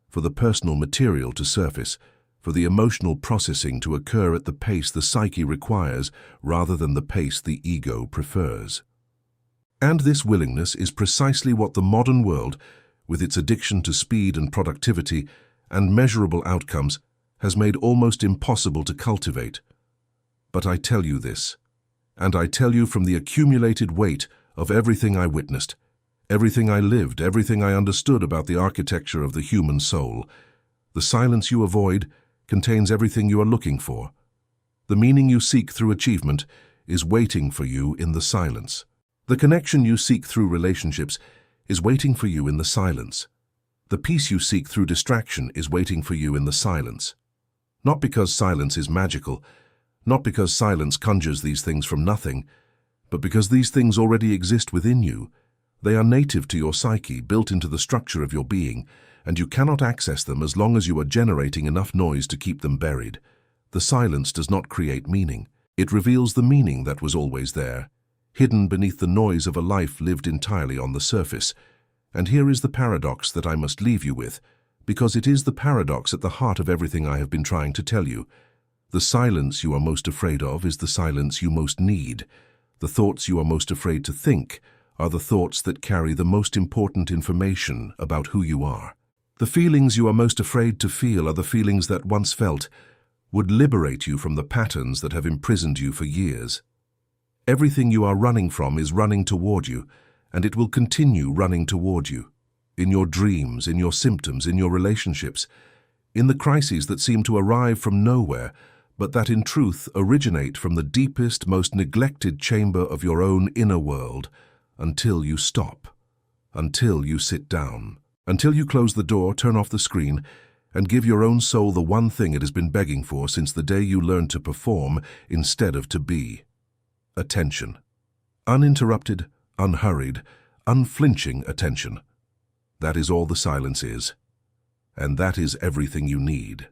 for the personal material to surface, for the emotional processing to occur at the pace the psyche requires rather than the pace the ego prefers. And this willingness is precisely what the modern world, with its addiction to speed and productivity and measurable outcomes, has made almost impossible to cultivate. But I tell you this, and I tell you from the accumulated weight of everything I witnessed, everything I lived, everything I understood about the architecture of the human soul, the silence you avoid contains everything you are looking for. The meaning you seek through achievement is waiting for you in the silence. The connection you seek through relationships is waiting for you in the silence. The peace you seek through distraction is waiting for you in the silence. Not because silence is magical, not because silence conjures these things from nothing, but because these things already exist within you. They are native to your psyche, built into the structure of your being, and you cannot access them as long as you are generating enough noise to keep them buried. The silence does not create meaning. It reveals the meaning that was always there, hidden beneath the noise of a life lived entirely on the surface. And here is the paradox that I must leave you with, because it is the paradox at the heart of everything I have been trying to tell you. The silence you are most afraid of is the silence you most need. The thoughts you are most afraid to think are the thoughts that carry the most important information about who you are. The feelings you are most afraid to feel are the feelings that, once felt, would liberate you from the patterns that have imprisoned you for years. Everything you are running from is running toward you, and it will continue running toward you. In your dreams, in your symptoms, in your relationships, in the crises that seem to arrive from nowhere, but that in truth originate from the deepest, most neglected chamber of your own inner world, until you stop, until you sit down, until you close the door, turn off the screen, and give your own soul the one thing it has been begging for since the day you learned to perform instead of to be: attention. Uninterrupted, unhurried, unflinching attention. That is all the silence is, and that is everything you need.